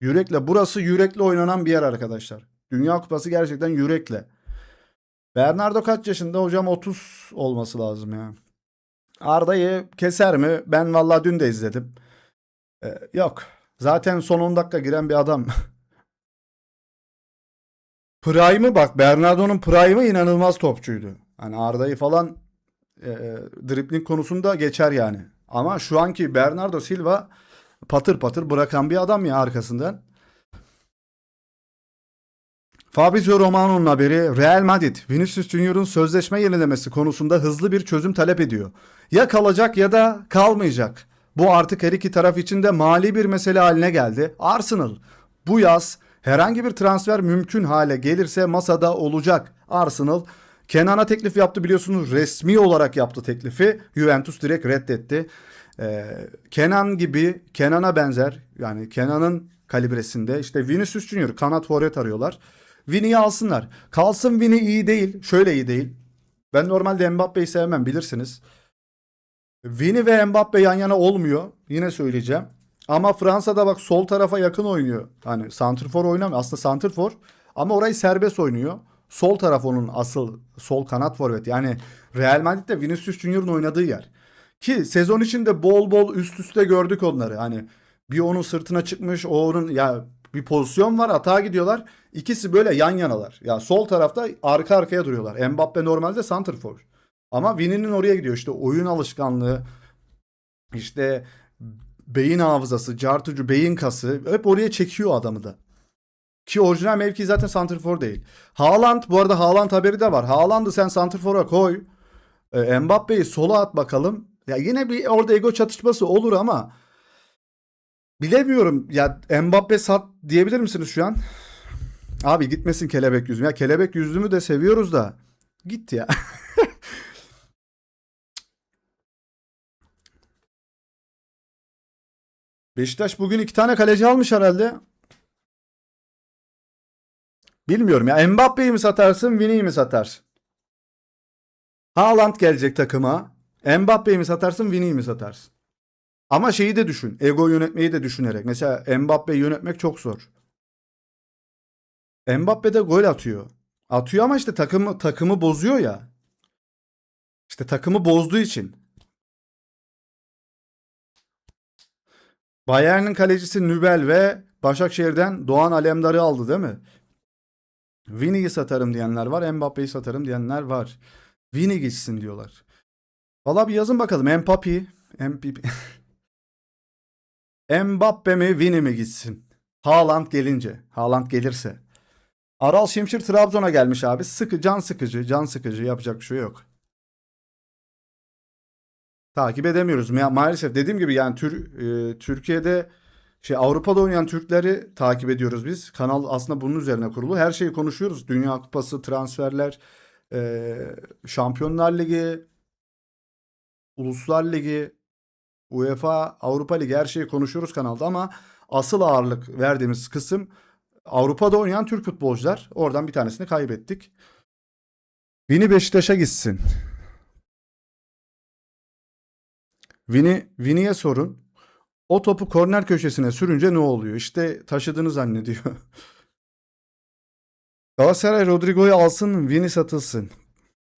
Yürekle. Burası yürekle oynanan bir yer arkadaşlar. Dünya Kupası gerçekten yürekle. Bernardo kaç yaşında hocam? 30 olması lazım ya. Arda'yı keser mi? Ben vallahi dün de izledim. Yok. Zaten son 10 dakika giren bir adam. Prime'ı bak Bernardo'nun prime'ı inanılmaz topçuydu. Hani Arda'yı falan dribling konusunda geçer yani. Ama şu anki Bernardo Silva patır patır bırakan bir adam ya arkasından. Fabrizio Romano'nun haberi Real Madrid Vinicius Junior'un sözleşme yenilemesi konusunda hızlı bir çözüm talep ediyor. Ya kalacak ya da kalmayacak. Bu artık her iki taraf için de mali bir mesele haline geldi. Arsenal bu yaz herhangi bir transfer mümkün hale gelirse masada olacak. Arsenal Kenan'a teklif yaptı biliyorsunuz resmi olarak yaptı teklifi. Juventus direkt reddetti. Kenan gibi Kenan'a benzer yani Kenan'ın kalibresinde işte Vinicius Junior kanat forvet arıyorlar. Vini'yi alsınlar. Kalsın Vini iyi değil. Şöyle iyi değil. Ben normalde Mbappe'yi sevmem bilirsiniz. Vini ve Mbappe yan yana olmuyor. Yine söyleyeceğim. Ama Fransa'da bak sol tarafa yakın oynuyor. Hani santrfor oynamıyor. Aslında santrfor ama orayı serbest oynuyor. Sol taraf onun asıl sol kanat forvet. Yani Real Madrid'de Vinicius Junior'ın oynadığı yer. Ki sezon içinde bol bol üst üste gördük onları. Hani bir onun sırtına çıkmış, o onun ya bir pozisyon var, atağa gidiyorlar. İkisi böyle yan yanalar. Ya sol tarafta arka arkaya duruyorlar. Mbappe normalde santrfor. Ama Vini'nin oraya gidiyor. İşte oyun alışkanlığı, işte beyin hafızası, cartucu, beyin kası hep oraya çekiyor adamı da. Ki orijinal mevki zaten santrfor değil. Haaland bu arada Haaland haberi de var. Haaland'ı sen santrfora koy. Mbappe'yi sola at bakalım. Ya yine bir orada ego çatışması olur ama bilemiyorum. Ya Mbappe sat diyebilir misiniz şu an? Abi gitmesin kelebek yüzüm. Ya kelebek yüzümü de seviyoruz da. Git ya. Beşiktaş bugün iki tane kaleci almış herhalde. Bilmiyorum ya. Mbappe'yi mi satarsın, Vini'yi mi satarsın? Haaland gelecek takıma. Mbappe'yi mi satarsın, Vini'yi mi satarsın? Ama şeyi de düşün. Ego yönetmeyi de düşünerek. Mesela Mbappe'yi yönetmek çok zor. Mbappe de gol atıyor. Atıyor ama işte takımı bozuyor ya. İşte takımı bozduğu için. Bayern'in kalecisi Nübel ve Başakşehir'den Doğan Alemdar'ı aldı değil mi? Vini'yi satarım diyenler var. Mbappe'yi satarım diyenler var. Vini gitsin diyorlar. Valla bir yazın bakalım. Mbappe, Mbappe mi Vini mi gitsin? Haaland gelince. Haaland gelirse. Aral Şimşir Trabzon'a gelmiş abi. Can sıkıcı, can sıkıcı. Yapacak bir şey yok. Takip edemiyoruz. Maalesef dediğim gibi yani Türkiye'de Avrupa'da oynayan Türkleri takip ediyoruz biz. Kanal aslında bunun üzerine kurulu. Her şeyi konuşuyoruz. Dünya Kupası, transferler, Şampiyonlar Ligi, Uluslar Ligi, UEFA, Avrupa Ligi her şeyi konuşuyoruz kanalda ama asıl ağırlık verdiğimiz kısım Avrupa'da oynayan Türk futbolcular. Oradan bir tanesini kaybettik. Vini Beşiktaş'a gitsin. Vini'ye sorun. O topu korner köşesine sürünce ne oluyor? İşte taşıdığını zannediyor. Galatasaray Rodrigo'yu alsın, Vini satılsın.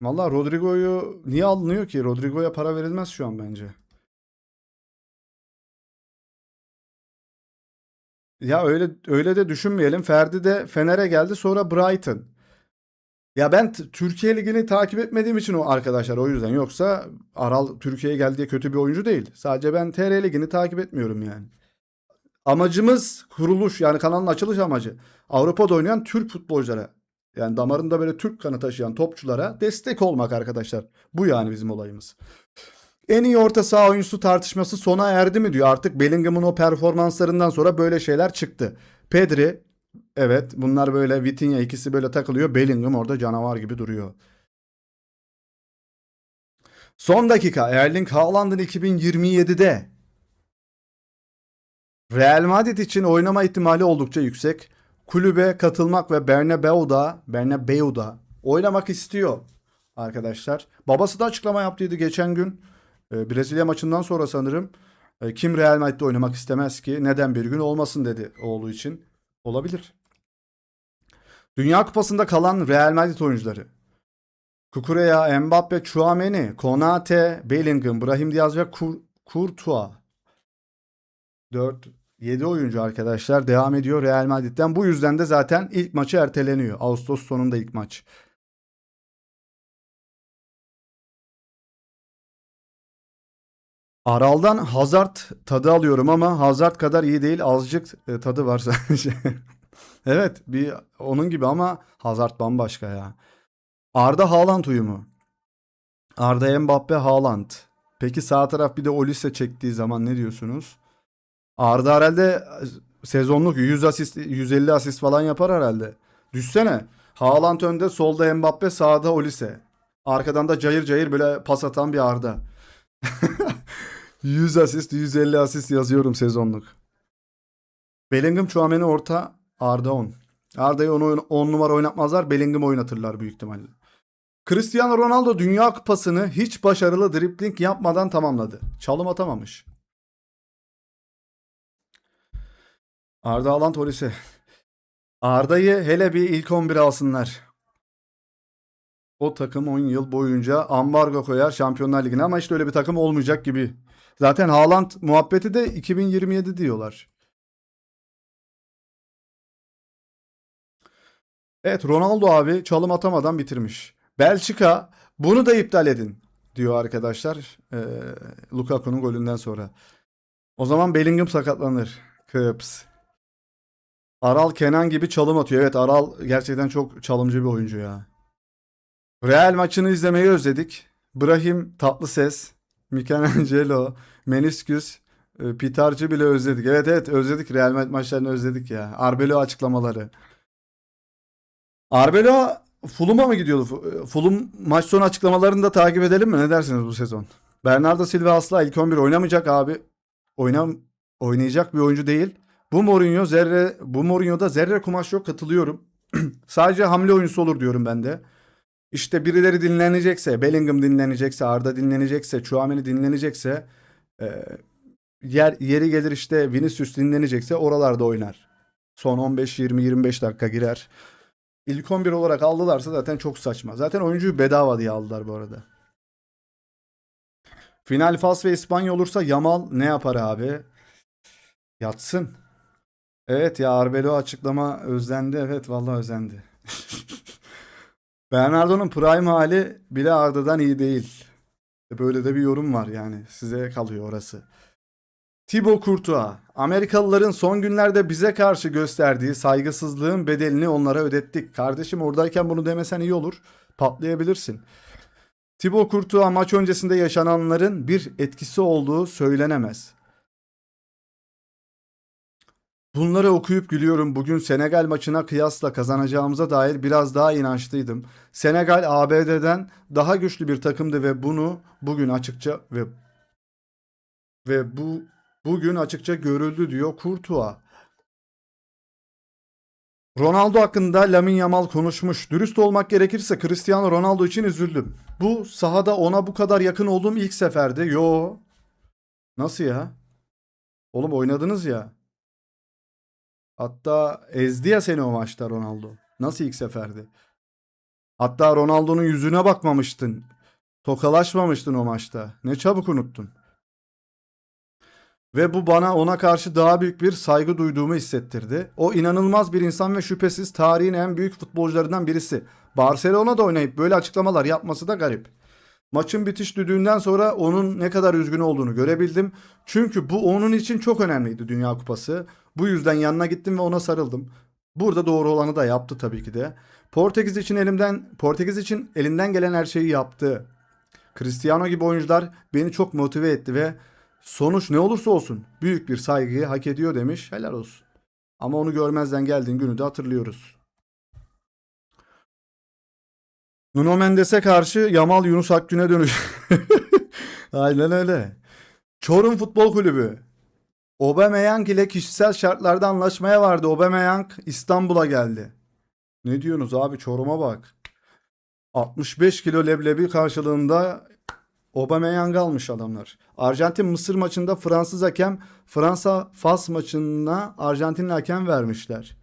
Valla Rodrigo'yu niye alınıyor ki? Rodrigo'ya para verilmez şu an bence. Ya öyle de düşünmeyelim. Ferdi de Fener'e geldi sonra Brighton. Ya ben Türkiye Ligi'ni takip etmediğim için o arkadaşlar o yüzden. Yoksa Aral Türkiye'ye geldi diye kötü bir oyuncu değil. Sadece ben TR Ligi'ni takip etmiyorum yani. Amacımız kuruluş yani kanalın açılış amacı. Avrupa'da oynayan Türk futbolculara yani damarında böyle Türk kanı taşıyan topçulara destek olmak arkadaşlar. Bu yani bizim olayımız. En iyi orta saha oyuncusu tartışması sona erdi mi diyor. Artık Bellingham'ın o performanslarından sonra böyle şeyler çıktı. Pedri evet bunlar böyle Vitinha ikisi böyle takılıyor. Bellingham orada canavar gibi duruyor. Son dakika Erling Haaland'ın 2027'de Real Madrid için oynama ihtimali oldukça yüksek. Kulübe katılmak ve Bernabeu'da oynamak istiyor arkadaşlar. Babası da açıklama yaptıydı geçen gün. Brezilya maçından sonra sanırım. Kim Real Madrid'de oynamak istemez ki? Neden bir gün olmasın dedi oğlu için. Olabilir. Dünya Kupası'nda kalan Real Madrid oyuncuları. Cucurella, Mbappe, Tchouaméni, Konate, Bellingham, Brahim Diaz ve Courtois. 4 7 oyuncu arkadaşlar devam ediyor Real Madrid'den. Bu yüzden de zaten ilk maçı erteleniyor. Ağustos sonunda ilk maç. Aral'dan Hazard tadı alıyorum ama Hazard kadar iyi değil. Azıcık tadı var sadece. Evet, bir onun gibi ama Hazard bambaşka ya. Arda Haaland uyumu. Arda Mbappe Haaland. Peki sağ taraf bir de Olise çektiği zaman ne diyorsunuz? Arda herhalde sezonluk 100 asist 150 asist falan yapar herhalde. Düşsene. Haaland önde, solda Mbappe, sağda Olise. Arkadan da cayır cayır böyle pas atan bir Arda. 100 asist, 150 asist yazıyorum sezonluk. Bellingham, Tchouaméni orta, Arda 10. Arda'yı 10 numara oynatmazlar, Bellingham oynatırlar büyük ihtimalle. Cristiano Ronaldo Dünya Kupası'nı hiç başarılı dribling yapmadan tamamladı. Çalım atamamış. Arda Haaland Olise. Arda'yı hele bir ilk 11'e alsınlar. O takım 10 yıl boyunca ambargo koyar Şampiyonlar Ligi'ne ama işte öyle bir takım olmayacak gibi. Zaten Haaland muhabbeti de 2027 diyorlar. Evet Ronaldo abi çalım atamadan bitirmiş. Belçika bunu da iptal edin diyor arkadaşlar. Lukaku'nun golünden sonra. O zaman Bellingham sakatlanır. Kıps. Aral Kenan gibi çalım atıyor. Evet Aral gerçekten çok çalımcı bir oyuncu ya. Real maçını izlemeyi özledik. Brahim Tatlıses, Michelangelo, Menisküs, Pitarcı bile özledik. Evet evet özledik Real Madrid maçlarını özledik ya. Arbelo açıklamaları. Arbelo Fulham'a mı gidiyordu? Fulham maç sonu açıklamalarını da takip edelim mi? Ne dersiniz bu sezon? Bernardo Silva asla ilk 11 oynamayacak abi. Oynam oynayacak bir oyuncu değil. Bu Mourinho'da zerre kumaş yok, katılıyorum. Sadece hamle oyuncusu olur diyorum ben de. İşte birileri dinlenecekse, Bellingham dinlenecekse, Arda dinlenecekse, Tchouaméni dinlenecekse, e, yeri gelir işte Vinicius dinlenecekse oralarda oynar. Son 15, 20, 25 dakika girer. İlk 11 olarak aldılarsa zaten çok saçma. Zaten oyuncuyu bedava diye aldılar bu arada. Final Fas ve İspanya olursa Yamal ne yapar abi? Yatsın. Evet ya, Arbelo açıklama özlendi. Evet vallahi özlendi. Bernardo'nun prime hali bile Arda'dan iyi değil. Böyle de bir yorum var yani. Size kalıyor orası. Thibaut Courtois. Amerikalıların son günlerde bize karşı gösterdiği saygısızlığın bedelini onlara ödettik. Kardeşim oradayken bunu demesen iyi olur. Patlayabilirsin. Thibaut Courtois maç öncesinde yaşananların bir etkisi olduğu söylenemez. Bunları okuyup gülüyorum. Bugün Senegal maçına kıyasla kazanacağımıza dair biraz daha inançlıydım. Senegal ABD'den daha güçlü bir takımdı ve bunu bugün açıkça ve bugün açıkça görüldü diyor Courtois. Ronaldo hakkında Lamine Yamal konuşmuş. Dürüst olmak gerekirse Cristiano Ronaldo için üzüldüm. Bu sahada ona bu kadar yakın olduğum ilk seferdi. Yo. Nasıl ya? Oğlum oynadınız ya. Hatta ezdi ya seni o maçta Ronaldo. Nasıl ilk seferdi? Hatta Ronaldo'nun yüzüne bakmamıştın. Tokalaşmamıştın o maçta. Ne çabuk unuttun. Ve bu bana ona karşı daha büyük bir saygı duyduğumu hissettirdi. O inanılmaz bir insan ve şüphesiz tarihin en büyük futbolcularından birisi. Barcelona'da oynayıp böyle açıklamalar yapması da garip. Maçın bitiş düdüğünden sonra onun ne kadar üzgün olduğunu görebildim. Çünkü bu onun için çok önemliydi, Dünya Kupası. Bu yüzden yanına gittim ve ona sarıldım. Burada doğru olanı da yaptı tabii ki de. Portekiz için elinden gelen her şeyi yaptı. Cristiano gibi oyuncular beni çok motive etti ve sonuç ne olursa olsun büyük bir saygıyı hak ediyor demiş. Helal olsun. Ama onu görmezden geldiğin günü de hatırlıyoruz. Nuno Mendes'e karşı Yamal Yunus Akgün'e dönüş. Aynen öyle. Çorum Futbol Kulübü. Aubameyang ile kişisel şartlarda anlaşmaya vardı. Aubameyang İstanbul'a geldi. Ne diyorsunuz abi, Çorum'a bak. 65 kilo leblebi karşılığında Aubameyang almış adamlar. Arjantin Mısır maçında Fransız hakem, Fransa Fas maçına Arjantinli hakem vermişler.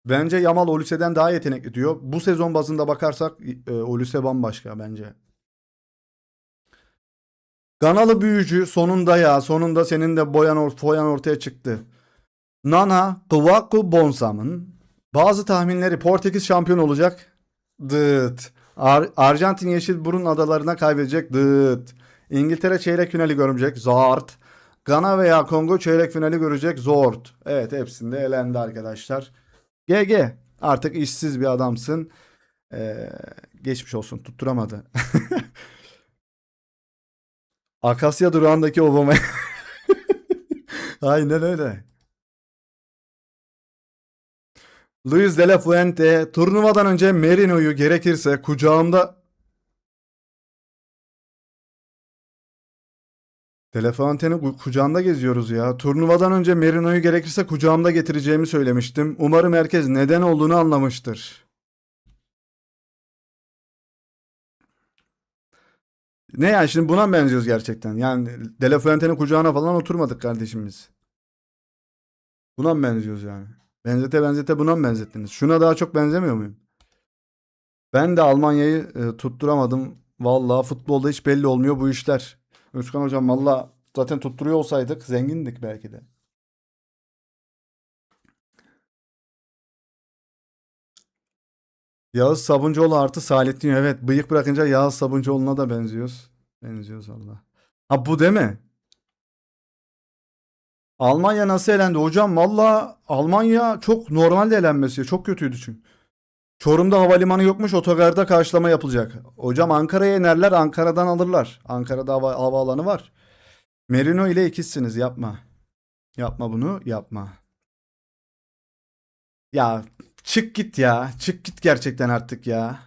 Bence Yamal Olüse'den daha yetenekli diyor. Bu sezon bazında bakarsak Olüse bambaşka bence. Ganalı büyücü sonunda ya. Sonunda senin de foyan ortaya çıktı. Nana Kvaku Bonsam'ın bazı tahminleri Portekiz şampiyon olacak. Dıt. Arjantin Yeşilburun adalarına kaybedecek. Dıt. İngiltere çeyrek finali görecek. Zart. Gana veya Kongo çeyrek finali görecek. Zort. Evet, hepsinde elendi arkadaşlar. GG. Artık işsiz bir adamsın. Ee, geçmiş olsun. Tutturamadı. Akasya durağındaki Obama. Aynen öyle. Luis de la Fuente turnuvadan önce Merino'yu gerekirse kucağımda De la Fuente'nin kucağında geziyoruz ya. Turnuvadan önce Merino'yu gerekirse kucağımda getireceğimi söylemiştim. Umarım herkes neden olduğunu anlamıştır. Ne yani, şimdi buna mı benziyoruz gerçekten? Yani De La Fuente'nin kucağına falan oturmadık kardeşimiz. Buna mı benziyoruz yani? Benzete buna mı benzettiniz? Şuna daha çok benzemiyor muyum? Ben de Almanya'yı tutturamadım. Vallahi futbolda hiç belli olmuyor bu işler. Özkan hocam, valla zaten tutturuyor olsaydık zengindik belki de. Yağız Sabuncuoğlu artı Salettin. Evet, bıyık bırakınca Yağız Sabuncuoğlu'na da benziyoruz. Benziyoruz valla. Ha, bu değil mi? Almanya nasıl elendi hocam? Valla Almanya çok normalde elenmesi. Çok kötüydü çünkü. Çorum'da havalimanı yokmuş, otogarda karşılama yapılacak. Hocam Ankara'ya inerler, Ankara'dan alırlar. Ankara'da havaalanı var. Merino ile ikizsiniz, yapma. Yapma bunu, yapma. Ya çık git ya. Çık git gerçekten artık ya.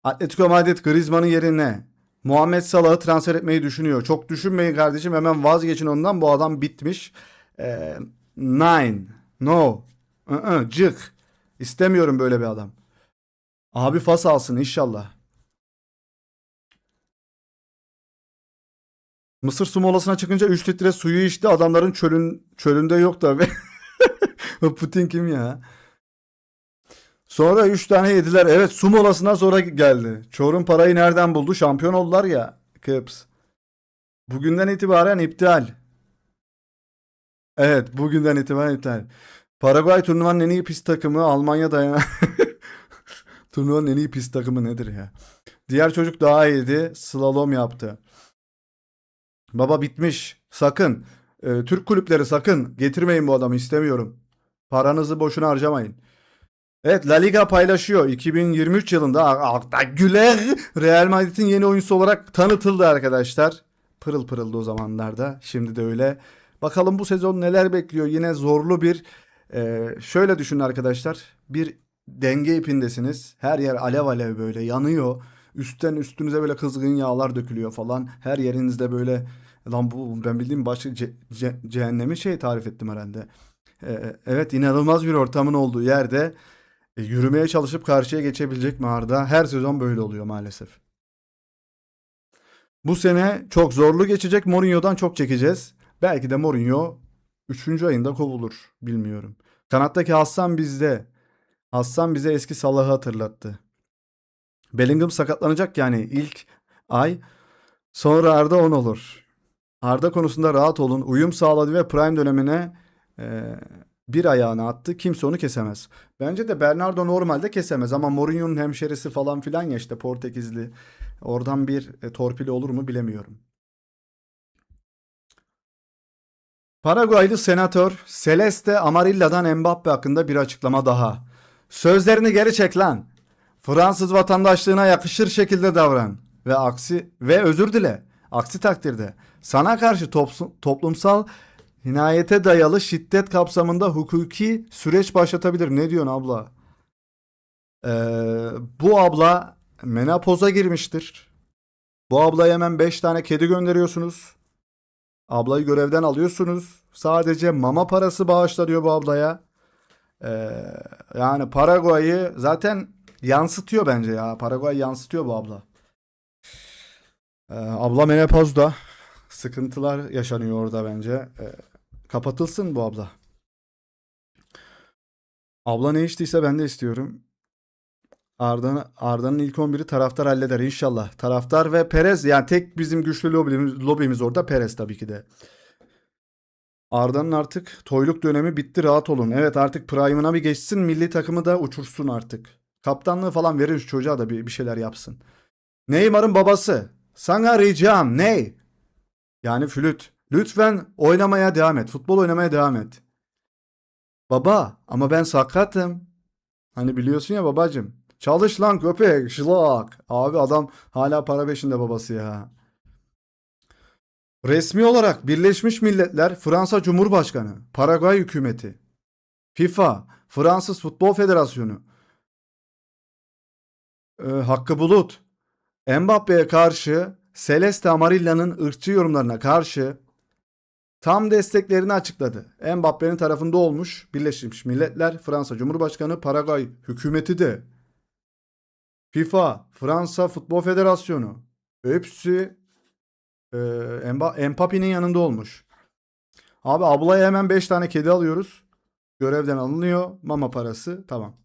Atletico Madrid Griezmann'ın yerine Muhammed Salah'ı transfer etmeyi düşünüyor. Çok düşünmeyin kardeşim. Hemen vazgeçin ondan. Bu adam bitmiş. Ee, Nine. No. Cık. İstemiyorum böyle bir adam. Abi fas alsın inşallah. Mısır su molasına çıkınca 3 litre suyu içti. Adamların çölünde yok tabi. Putin kim ya? Sonra 3 tane yediler. Evet, su molasından sonra geldi. Çorum parayı nereden buldu? Şampiyon oldular ya. Kıps. Bugünden itibaren iptal. Evet, bugünden itibaren iptal. Paraguay turnuvanın en iyi pist takımı. Almanya dayan. Turnuvanın en iyi pist takımı nedir ya? Diğer çocuk daha iyiydi. Slalom yaptı. Baba bitmiş. Sakın. Türk kulüpleri sakın. Getirmeyin bu adamı, istemiyorum. Paranızı boşuna harcamayın. Evet, La Liga paylaşıyor. 2023 yılında Arda Güler Real Madrid'in yeni oyuncusu olarak tanıtıldı arkadaşlar. Pırıl pırıldı o zamanlarda. Şimdi de öyle. Bakalım bu sezon neler bekliyor. Yine zorlu bir şöyle düşünün arkadaşlar. Bir denge ipindesiniz. Her yer alev alev böyle yanıyor. Üstünüze böyle kızgın yağlar dökülüyor falan. Her yerinizde böyle lan bu ben bildiğim başka cehennemi tarif ettim herhalde. Evet, inanılmaz bir ortamın olduğu yerde yürümeye çalışıp karşıya geçebilecek mi Arda? Her sezon böyle oluyor maalesef. Bu sene çok zorlu geçecek. Mourinho'dan çok çekeceğiz. Belki de Mourinho 3. ayında kovulur. Bilmiyorum. Kanattaki Hassan bizde. Hassan bize eski Salah'ı hatırlattı. Bellingham sakatlanacak yani ilk ay. Sonra Arda 10 olur. Arda konusunda rahat olun. Uyum sağladı ve prime dönemine e, bir ayağını attı. Kimse onu kesemez. Bence de Bernardo normalde kesemez ama Mourinho'nun hemşerisi falan filan ya, işte Portekizli. Oradan bir torpili olur mu bilemiyorum. Paraguaylı senatör Celeste Amarilla'dan Mbappe hakkında bir açıklama daha. Sözlerini geri çek lan. Fransız vatandaşlığına yakışır şekilde davran ve özür dile. Aksi takdirde sana karşı toplumsal cinayete dayalı şiddet kapsamında hukuki süreç başlatabilir. Ne diyorsun abla? Bu abla menopoza girmiştir. Bu ablaya hemen 5 tane kedi gönderiyorsunuz. Ablayı görevden alıyorsunuz. Sadece mama parası bağışlanıyor bu ablaya. Ee, Yani Paraguay'ı zaten yansıtıyor bence ya. Paraguay yansıtıyor bu abla. Abla menopozda. Sıkıntılar yaşanıyor orada bence. Kapatılsın bu abla. Abla ne içtiyse ben de istiyorum. Arda'nın ilk 11'i taraftar halleder inşallah. Taraftar ve Perez, yani tek bizim güçlü lobimiz orada Perez tabii ki de. Arda'nın artık toyluk dönemi bitti, rahat olun. Evet, artık prime'ına bir geçsin, milli takımı da uçursun artık. Kaptanlığı falan verin şu çocuğa da bir şeyler yapsın. Neymar'ın babası. Sana ricam ne? Yani flüt. Lütfen oynamaya devam et. Futbol oynamaya devam et. Baba ama ben sakatım. Hani biliyorsun ya babacım. Çalış lan köpek. Şılak. Abi adam hala para peşinde babası ya. Resmi olarak Birleşmiş Milletler, Fransa Cumhurbaşkanı, Paraguay hükümeti, FIFA, Fransız Futbol Federasyonu, Hakkı Bulut, Mbappe'ye karşı Celeste Amarilla'nın ırkçı yorumlarına karşı tam desteklerini açıkladı. Mbappe'nin tarafında olmuş Birleşmiş Milletler, Fransa Cumhurbaşkanı, Paraguay hükümeti de, FIFA, Fransa Futbol Federasyonu, hepsi Mbappe'nin yanında olmuş. Abi ablaya hemen 5 tane kedi alıyoruz. Görevden alınıyor. Mama parası. Tamam.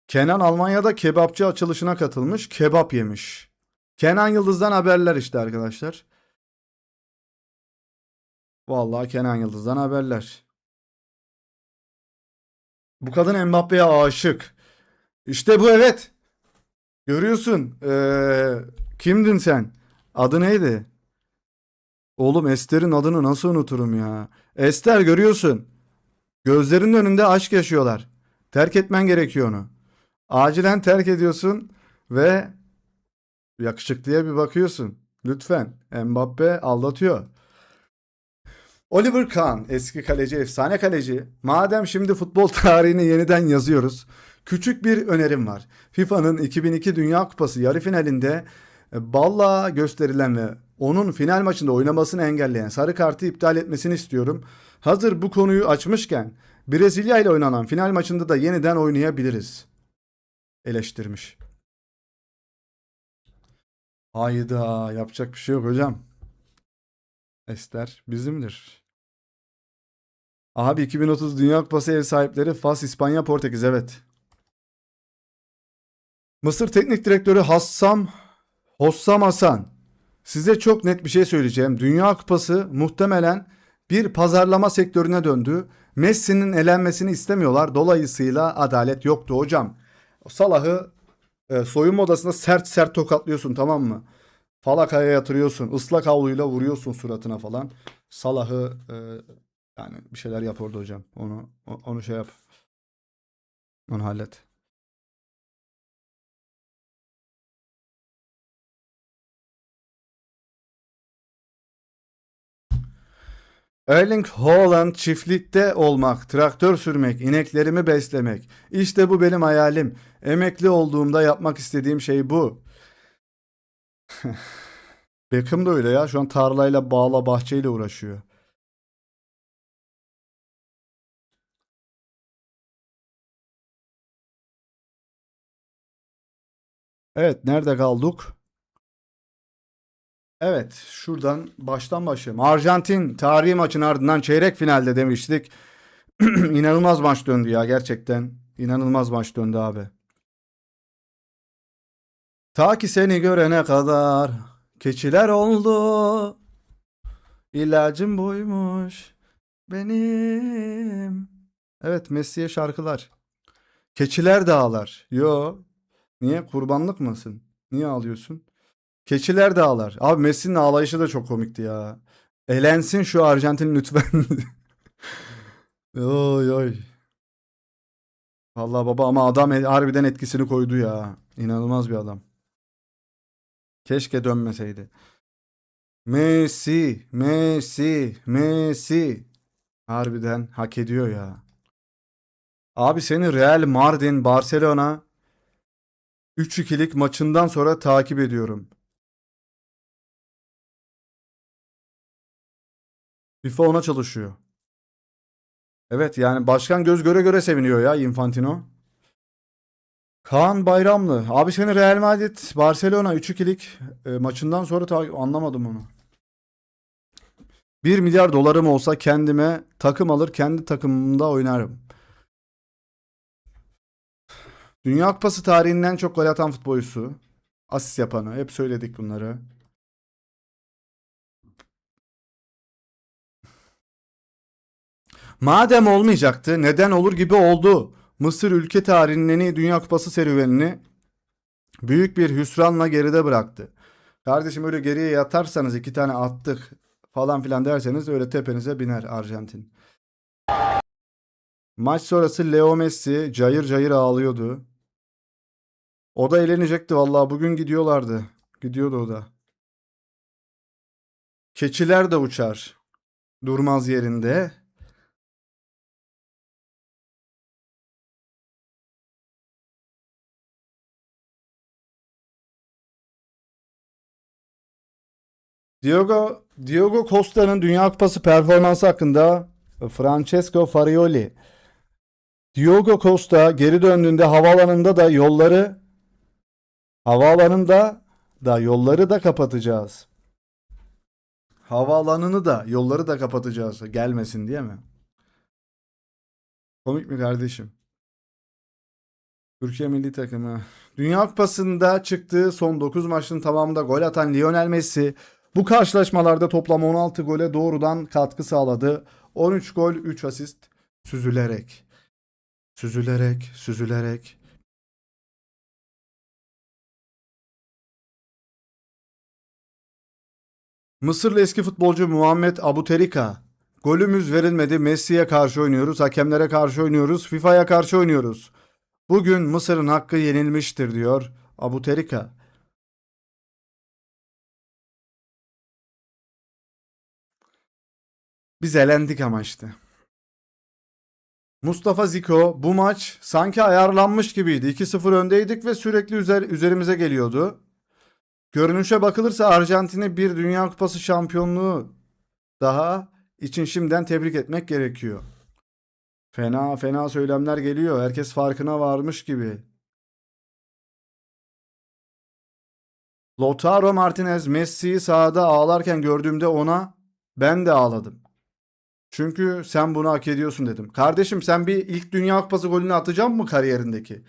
Kenan Almanya'da kebapçı açılışına katılmış. Kebap yemiş. Kenan Yıldız'dan haberler işte arkadaşlar. Vallahi Kenan Yıldız'dan haberler. Bu kadın Mbappe'ye aşık. İşte bu, evet. Görüyorsun. Kimdin sen? Adı neydi? Oğlum Ester'in adını nasıl unuturum ya? Ester, görüyorsun. Gözlerinin önünde aşk yaşıyorlar. Terk etmen gerekiyor onu. Acilen terk ediyorsun ve yakışıklıya bir bakıyorsun. Lütfen. Mbappe aldatıyor. Oliver Kahn, eski kaleci, efsane kaleci. Madem şimdi futbol tarihini yeniden yazıyoruz, küçük bir önerim var. FIFA'nın 2002 Dünya Kupası yarı finalinde Balla gösterilen ve onun final maçında oynamasını engelleyen sarı kartı iptal etmesini istiyorum. Hazır bu konuyu açmışken Brezilya ile oynanan final maçında da yeniden oynayabiliriz. Eleştirmiş. Hayda, yapacak bir şey yok hocam. Ester bizimdir. Abi 2030 Dünya Kupası ev sahipleri Fas, İspanya, Portekiz, evet. Mısır Teknik Direktörü Hossam Hasan. Size çok net bir şey söyleyeceğim. Dünya Kupası muhtemelen bir pazarlama sektörüne döndü. Messi'nin elenmesini istemiyorlar. Dolayısıyla adalet yoktu hocam. Salah'ı soyunma odasında sert sert tokatlıyorsun, tamam mı? Falakaya yatırıyorsun. Islak havluyla vuruyorsun suratına falan. Salah'ı yani bir şeyler yap orada hocam. Onu şey yap. Onu hallet. Erling Haaland çiftlikte olmak, traktör sürmek, ineklerimi beslemek. İşte bu benim hayalim. Emekli olduğumda yapmak istediğim şey bu. Beckham da öyle ya. Şu an tarlayla, bağla, bahçeyle uğraşıyor. Evet, nerede kaldık? Evet, şuradan baştan başlayalım. Arjantin tarihi maçın ardından çeyrek finalde demiştik. İnanılmaz maç döndü ya, gerçekten. İnanılmaz maç döndü abi. Ta ki seni görene kadar keçiler oldu. İlacım buymuş benim. Evet, Messi'ye şarkılar. Keçiler de ağlar. Yo. Niye? Kurbanlık mısın? Niye ağlıyorsun? Keçiler de ağlar. Abi Messi'nin ağlayışı da çok komikti ya. Elensin şu Arjantin lütfen. Oy oy. Vallahi baba, ama adam harbiden etkisini koydu ya. İnanılmaz bir adam. Keşke dönmeseydi. Messi, Messi, Messi. Harbiden hak ediyor ya. Abi seni Real Mardin Barcelona 3-2'lik maçından sonra takip ediyorum. FIFA ona çalışıyor. Evet, yani başkan göz göre göre seviniyor ya Infantino. Kaan Bayramlı. Abi seni Real Madrid Barcelona 3-2'lik maçından sonra anlamadım onu. 1 milyar dolarım olsa kendime takım alır, kendi takımımda oynarım. Dünya Kupası tarihinin en çok gol atan futbolcusu. Asist yapanı. Hep söyledik bunları. Madem olmayacaktı, neden olur gibi oldu. Mısır ülke tarihinin en iyi Dünya Kupası serüvenini büyük bir hüsranla geride bıraktı. Kardeşim, öyle geriye yatarsanız 2 tane attık falan filan derseniz öyle tepenize biner Arjantin. Maç sonrası Leo Messi cayır cayır ağlıyordu. O da eğlenecekti vallahi, bugün gidiyorlardı. Gidiyordu o da. Keçiler de uçar. Durmaz yerinde. Diogo Costa'nın Dünya Kupası performansı hakkında Francesco Farioli. Diogo Costa geri döndüğünde havaalanında da yolları da kapatacağız. Havaalanını da yolları da kapatacağız. Gelmesin diye mi? Komik mi kardeşim? Türkiye milli takımı. Dünya Kupası'nda çıktığı son 9 maçın tamamında gol atan Lionel Messi bu karşılaşmalarda toplam 16 gole doğrudan katkı sağladı. 13 gol, 3 asist süzülerek. Süzülerek, süzülerek. Mısırlı eski futbolcu Muhammed Abuterika. Golümüz verilmedi. Messi'ye karşı oynuyoruz. Hakemlere karşı oynuyoruz. FIFA'ya karşı oynuyoruz. Bugün Mısır'ın hakkı yenilmiştir diyor Abuterika. Biz elendik ama işte. Mustafa Ziko, bu maç sanki ayarlanmış gibiydi. 2-0 öndeydik ve sürekli üzerimize geliyordu. Görünüşe bakılırsa Arjantin'i bir Dünya Kupası şampiyonluğu daha için şimdiden tebrik etmek gerekiyor. Fena fena söylemler geliyor. Herkes farkına varmış gibi. Lautaro Martinez Messi'yi sahada ağlarken gördüğümde ona ben de ağladım. Çünkü sen bunu hak ediyorsun dedim. Kardeşim, sen bir ilk Dünya Kupası golünü atacak mı kariyerindeki?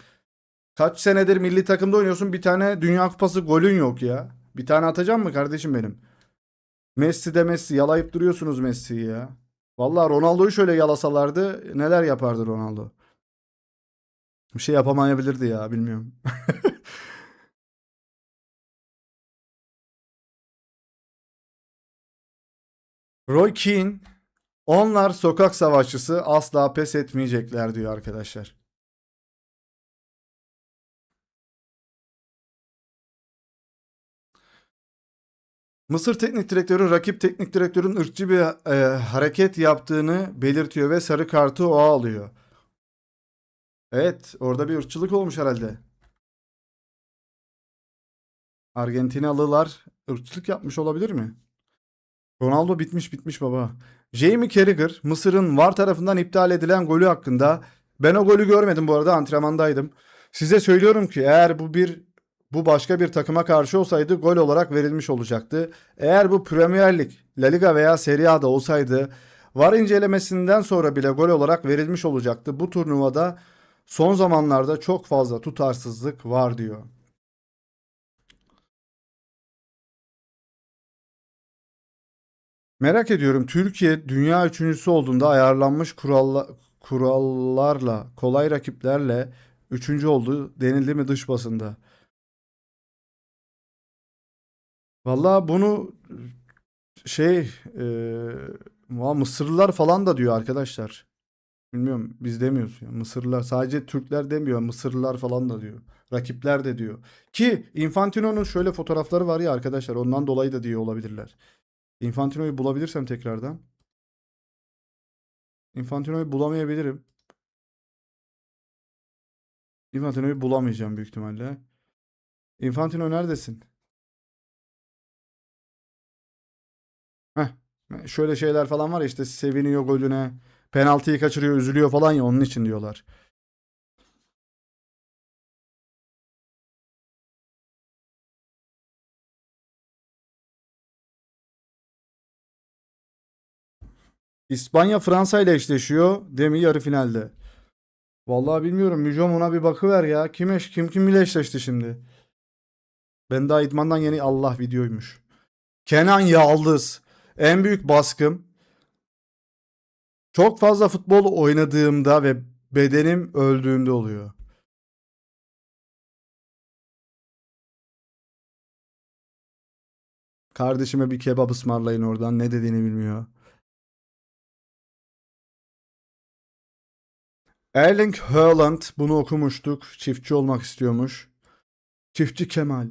Kaç senedir milli takımda oynuyorsun, bir tane Dünya Kupası golün yok ya. Bir tane atacak mı kardeşim benim? Messi de Messi, yalayıp duruyorsunuz Messi'yi ya. Vallahi Ronaldo'yu şöyle yalasalardı neler yapardı Ronaldo. Bir şey yapamayabilirdi ya, bilmiyorum. Roy Keane, onlar sokak savaşçısı, asla pes etmeyecekler diyor arkadaşlar. Mısır teknik direktörü rakip teknik direktörün ırkçı bir hareket yaptığını belirtiyor ve sarı kartı o alıyor. Evet, orada bir ırkçılık olmuş herhalde. Argentinalılar ırkçılık yapmış olabilir mi? Ronaldo bitmiş bitmiş baba. Jamie Carragher, Mısır'ın VAR tarafından iptal edilen golü hakkında, ben o golü görmedim bu arada, antrenmandaydım. Size söylüyorum ki eğer bu başka bir takıma karşı olsaydı gol olarak verilmiş olacaktı. Eğer bu Premier Lig, La Liga veya Serie A'da olsaydı VAR incelemesinden sonra bile gol olarak verilmiş olacaktı. Bu turnuvada son zamanlarda çok fazla tutarsızlık var diyor. Merak ediyorum, Türkiye dünya üçüncüsü olduğunda ayarlanmış kurallarla, kolay rakiplerle üçüncü oldu denildi mi dış basında? Vallahi bunu şey Mısırlılar falan da diyor arkadaşlar. Bilmiyorum, biz demiyoruz ya. Mısırlılar, sadece Türkler demiyor, Mısırlılar falan da diyor. Rakipler de diyor. Ki Infantino'nun şöyle fotoğrafları var ya arkadaşlar, ondan dolayı da diyor olabilirler. Infantino'yu bulabilirsem tekrardan. Infantino'yu bulamayabilirim. Infantino'yu bulamayacağım büyük ihtimalle. Infantino neredesin? Heh. Şöyle şeyler falan var ya, işte seviniyor golüne. Penaltıyı kaçırıyor, üzülüyor falan ya, onun için diyorlar. İspanya Fransa ile eşleşiyor. Demi yarı finalde. Vallahi bilmiyorum. Mücom, ona bir bakıver ya. Kim ile eşleşti şimdi? Ben daha idmandan yeni, Allah, videoymuş. Kenan Yıldız. En büyük baskım. Çok fazla futbol oynadığımda ve bedenim öldüğümde oluyor. Kardeşime bir kebap ısmarlayın oradan. Ne dediğini bilmiyor. Erling Haaland, bunu okumuştuk. Çiftçi olmak istiyormuş. Çiftçi Kemal.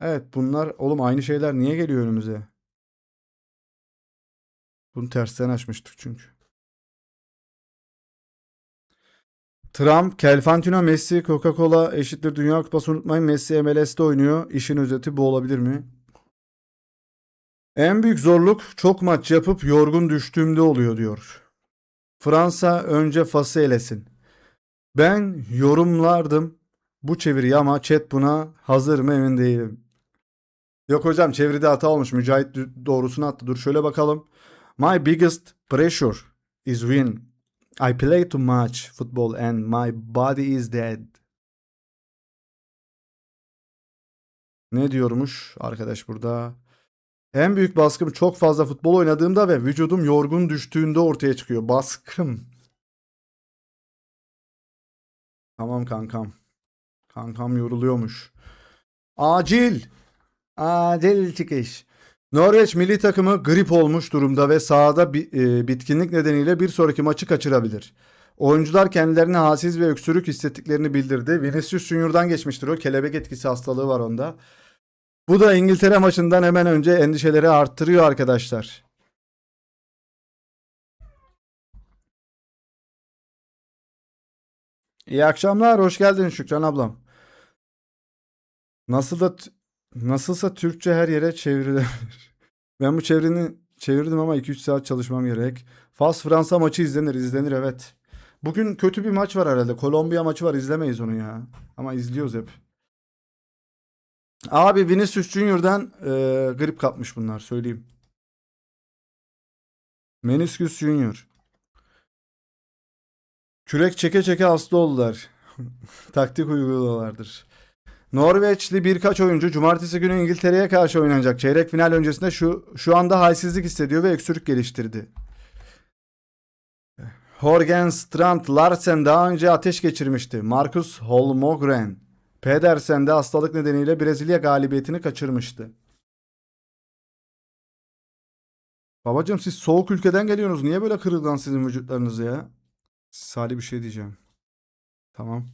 Evet, bunlar oğlum aynı şeyler niye geliyor önümüze? Bunu tersten açmıştık çünkü. Trump, Kelfantino, Messi, Coca-Cola eşittir Dünya Kupası, unutmayın. Messi MLS'de oynuyor. İşin özeti bu olabilir mi? En büyük zorluk çok maç yapıp yorgun düştüğümde oluyor diyor. Fransa önce Fas'ı elesin. Ben yorumlardım bu çeviriyi ama chat buna hazır mı emin değilim. Yok hocam, çeviride hata olmuş. Mücahit doğrusunu attı. Dur şöyle bakalım. My biggest pressure is win. I play too much football and my body is dead. Ne diyormuş arkadaş burada? En büyük baskım çok fazla futbol oynadığımda ve vücudum yorgun düştüğünde ortaya çıkıyor. Baskım. Tamam kankam. Kankam yoruluyormuş. Acil. Acil çıkış. Norveç milli takımı grip olmuş durumda ve sahada bitkinlik nedeniyle bir sonraki maçı kaçırabilir. Oyuncular kendilerine halsiz ve öksürük hissettiklerini bildirdi. Vinicius Junior'dan geçmiştir o. Kelebek etkisi hastalığı var onda. Bu da İngiltere maçından hemen önce endişeleri arttırıyor arkadaşlar. İyi akşamlar, hoş geldin Şükran ablam. Nasıl da nasılsa Türkçe her yere çevrilir. Ben bu çevirdim ama 2-3 saat çalışmam gerek. Fas Fransa maçı izlenir evet. Bugün kötü bir maç var herhalde. Kolombiya maçı var, izlemeyiz onu ya. Ama izliyoruz hep. Abi Vinicius Junior'dan grip kapmış bunlar, söyleyeyim. Meniscus Junior. Kürek çeke çeke hasta oldular. Taktik uyguluyorlardır. Norveçli birkaç oyuncu cumartesi günü İngiltere'ye karşı oynanacak çeyrek final öncesinde şu anda halsizlik hissediyor ve öksürük geliştirdi. Horgen Strand Larsen daha önce ateş geçirmişti. Marcus Holmgren Pedersen de hastalık nedeniyle Brezilya galibiyetini kaçırmıştı. Babacım siz soğuk ülkeden geliyorsunuz. Niye böyle kırılgan sizin vücutlarınız ya? Salih bir şey diyeceğim. Tamam.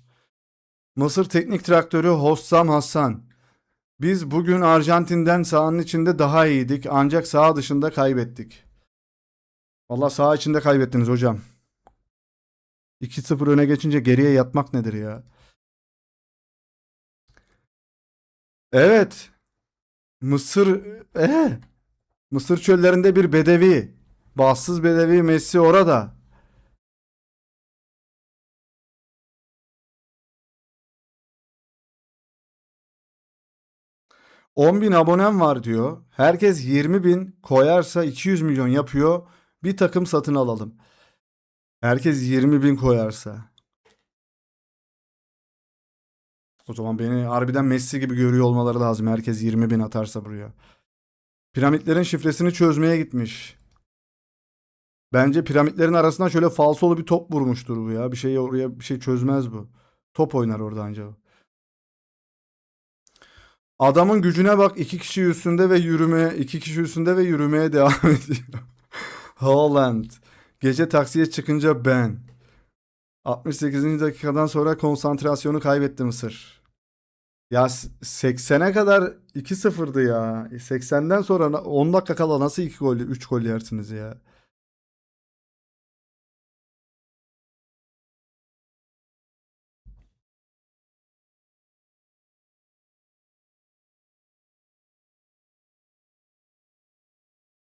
Mısır teknik direktörü Hossam Hassan. Biz bugün Arjantin'den sahanın içinde daha iyiydik ancak saha dışında kaybettik. Vallahi saha içinde kaybettiniz hocam. 2-0 öne geçince geriye yatmak nedir ya? Evet. Mısır Mısır çöllerinde bir bedevi. Bahtsız bedevi Messi orada. 10 bin abonem var diyor. Herkes 20 bin koyarsa 200 milyon yapıyor. Bir takım satın alalım. Herkes 20 bin koyarsa. O zaman beni harbiden Messi gibi görüyor olmaları lazım. Herkes 20 bin atarsa buraya. Piramitlerin şifresini çözmeye gitmiş. Bence piramitlerin arasından şöyle falsolu bir top vurmuştur bu ya. Bir şey oraya bir şey çözmez bu. Top oynar orada anca. Adamın gücüne bak, iki kişi üstünde ve yürümeye devam ediyor. Haaland. Gece taksiye çıkınca ben. 68. dakikadan sonra konsantrasyonu kaybetti Mısır. Ya 80'e kadar 2-0'dı ya. 80'den sonra 10 dakika kala nasıl 2 gol, 3 gol yersiniz ya?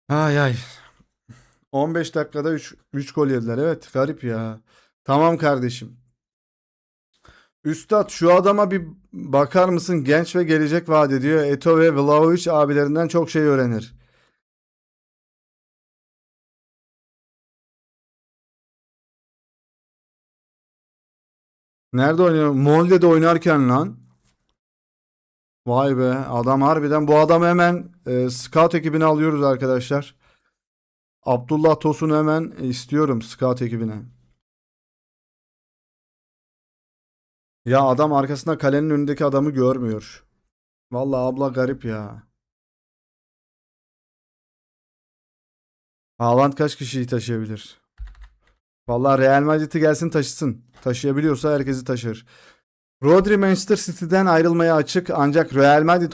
Ay ay. 15 dakikada 3 gol yediler. Evet, garip ya. Tamam kardeşim. Üstad şu adama bir bakar mısın? Genç ve gelecek vaat ediyor. Eto ve Vlahovic abilerinden çok şey öğrenir. Nerede oynuyor? Molde'de oynarken lan. Vay be, adam harbiden, bu adam hemen scout ekibine alıyoruz arkadaşlar. Abdullah Tosun'u hemen istiyorum scout ekibine. Ya adam arkasında kalenin önündeki adamı görmüyor. Vallahi abla garip ya. Haaland kaç kişiyi taşıyabilir? Vallahi Real Madrid'i gelsin taşısın. Taşıyabiliyorsa herkesi taşır. Rodri Manchester City'den ayrılmaya açık ancak Real Madrid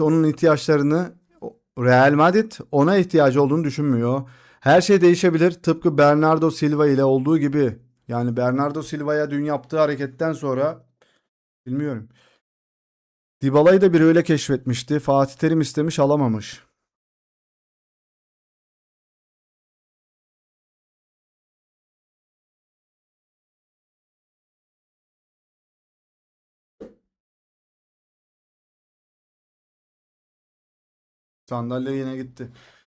ona ihtiyacı olduğunu düşünmüyor. Her şey değişebilir tıpkı Bernardo Silva ile olduğu gibi. Yani Bernardo Silva'ya dün yaptığı hareketten sonra bilmiyorum. Dybala'yı da biri öyle keşfetmişti. Fatih Terim istemiş, alamamış. Sandalye yine gitti.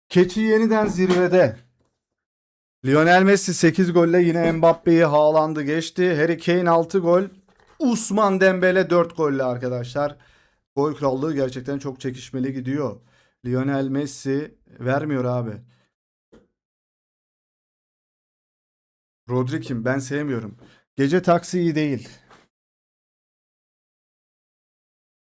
Keçi yeniden zirvede. Lionel Messi 8 golle yine Mbappe'yi, Haaland'ı geçti. Harry Kane 6 gol. Usman Dembele 4 golle arkadaşlar. Gol krallığı gerçekten çok çekişmeli gidiyor. Lionel Messi vermiyor abi. Rodri kim? Ben sevmiyorum. Gece taksi iyi değil.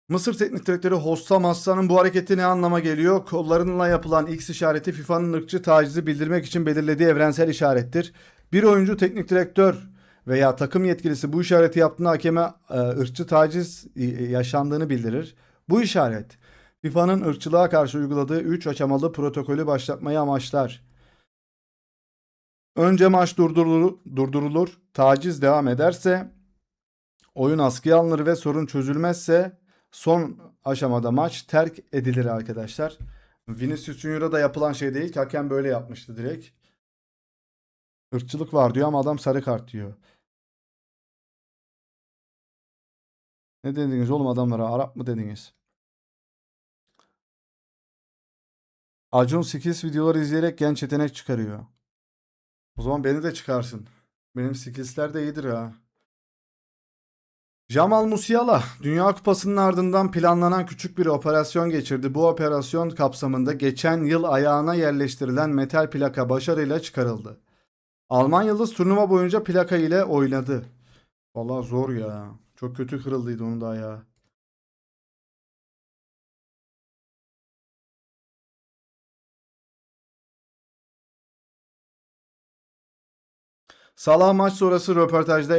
Mısır Teknik Direktörü Hossam Hassan'ın bu hareketi ne anlama geliyor? Kollarınla yapılan X işareti FIFA'nın ırkçı tacizi bildirmek için belirlediği evrensel işarettir. Bir oyuncu, teknik direktör veya takım yetkilisi bu işareti yaptığında hakeme ırkçı taciz yaşandığını bildirir. Bu işaret FIFA'nın ırkçılığa karşı uyguladığı 3 aşamalı protokolü başlatmayı amaçlar. Önce maç durdurulur, taciz devam ederse, oyun askıya alınır ve sorun çözülmezse son aşamada maç terk edilir arkadaşlar. Vinicius Junior'a da yapılan şey değil ki, hakem böyle yapmıştı direkt. Irkçılık var diyor ama adam sarı kart diyor. Ne dediniz oğlum adamlara? Arap mı dediniz? Acun skills videoları izleyerek genç yetenek çıkarıyor. O zaman beni de çıkarsın. Benim skillsler de iyidir ha. Jamal Musiala Dünya Kupası'nın ardından planlanan küçük bir operasyon geçirdi. Bu operasyon kapsamında geçen yıl ayağına yerleştirilen metal plaka başarıyla çıkarıldı. Alman Yıldız turnuva boyunca plaka ile oynadı. Vallahi zor ya. Çok kötü kırıldıydı onun da ayağı. Salah maç sonrası röportajda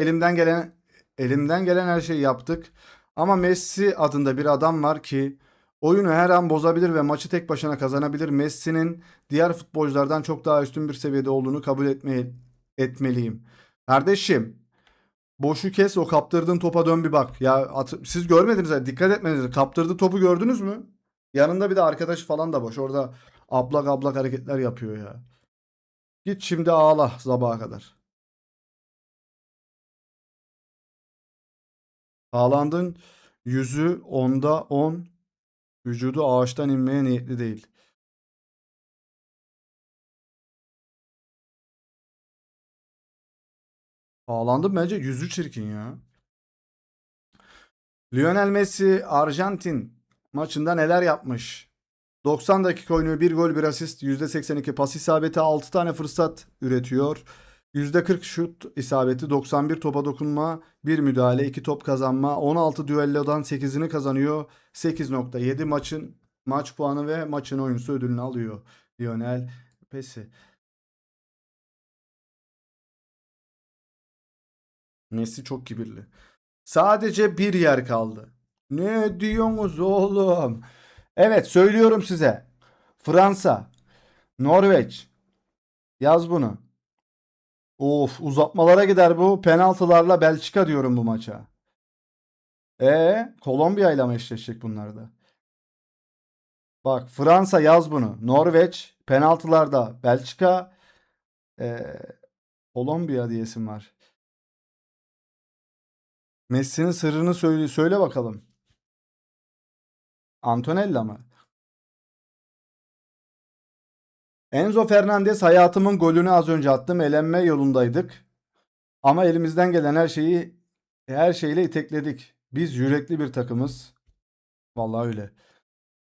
elimden gelen her şeyi yaptık. Ama Messi adında bir adam var ki oyunu her an bozabilir ve maçı tek başına kazanabilir. Messi'nin diğer futbolculardan çok daha üstün bir seviyede olduğunu kabul etmeliyim. Kardeşim, boşu kes, o kaptırdığın topa dön bir bak. Ya siz görmediniz ya, dikkat etmediniz. Kaptırdığı topu gördünüz mü? Yanında bir de arkadaş falan da boş. Orada ablak ablak hareketler yapıyor ya. Git şimdi ağla sabaha kadar. Haaland'ın yüzü onda 10, vücudu ağaçtan inmeye niyetli değil. Haaland'ın bence yüzü çirkin ya. Lionel Messi Arjantin maçında neler yapmış? 90 dakika oynuyor, bir gol bir asist, %82 pas isabeti, 6 tane fırsat üretiyor. %40 şut isabeti, 91 topa dokunma, bir müdahale, 2 top kazanma, 16 düellodan 8'ini kazanıyor. 8.7 maç puanı ve maçın oyuncusu ödülünü alıyor Lionel Messi. Messi çok kibirli. Sadece bir yer kaldı. Ne diyorsunuz oğlum? Evet, söylüyorum size. Fransa, Norveç. Yaz bunu. Of, uzatmalara gider bu. Penaltılarla Belçika diyorum bu maça. Kolombiya ile mi eşleşecek bunlar da? Bak, Fransa yaz bunu. Norveç penaltılarda Belçika, e, Kolombiya diyesim var. Messi'nin sırrını söyle bakalım. Antonella mı? Enzo Fernandez hayatımın golünü az önce attım. Elenme yolundaydık. Ama elimizden gelen her şeyle itekledik. Biz yürekli bir takımız. Vallahi öyle.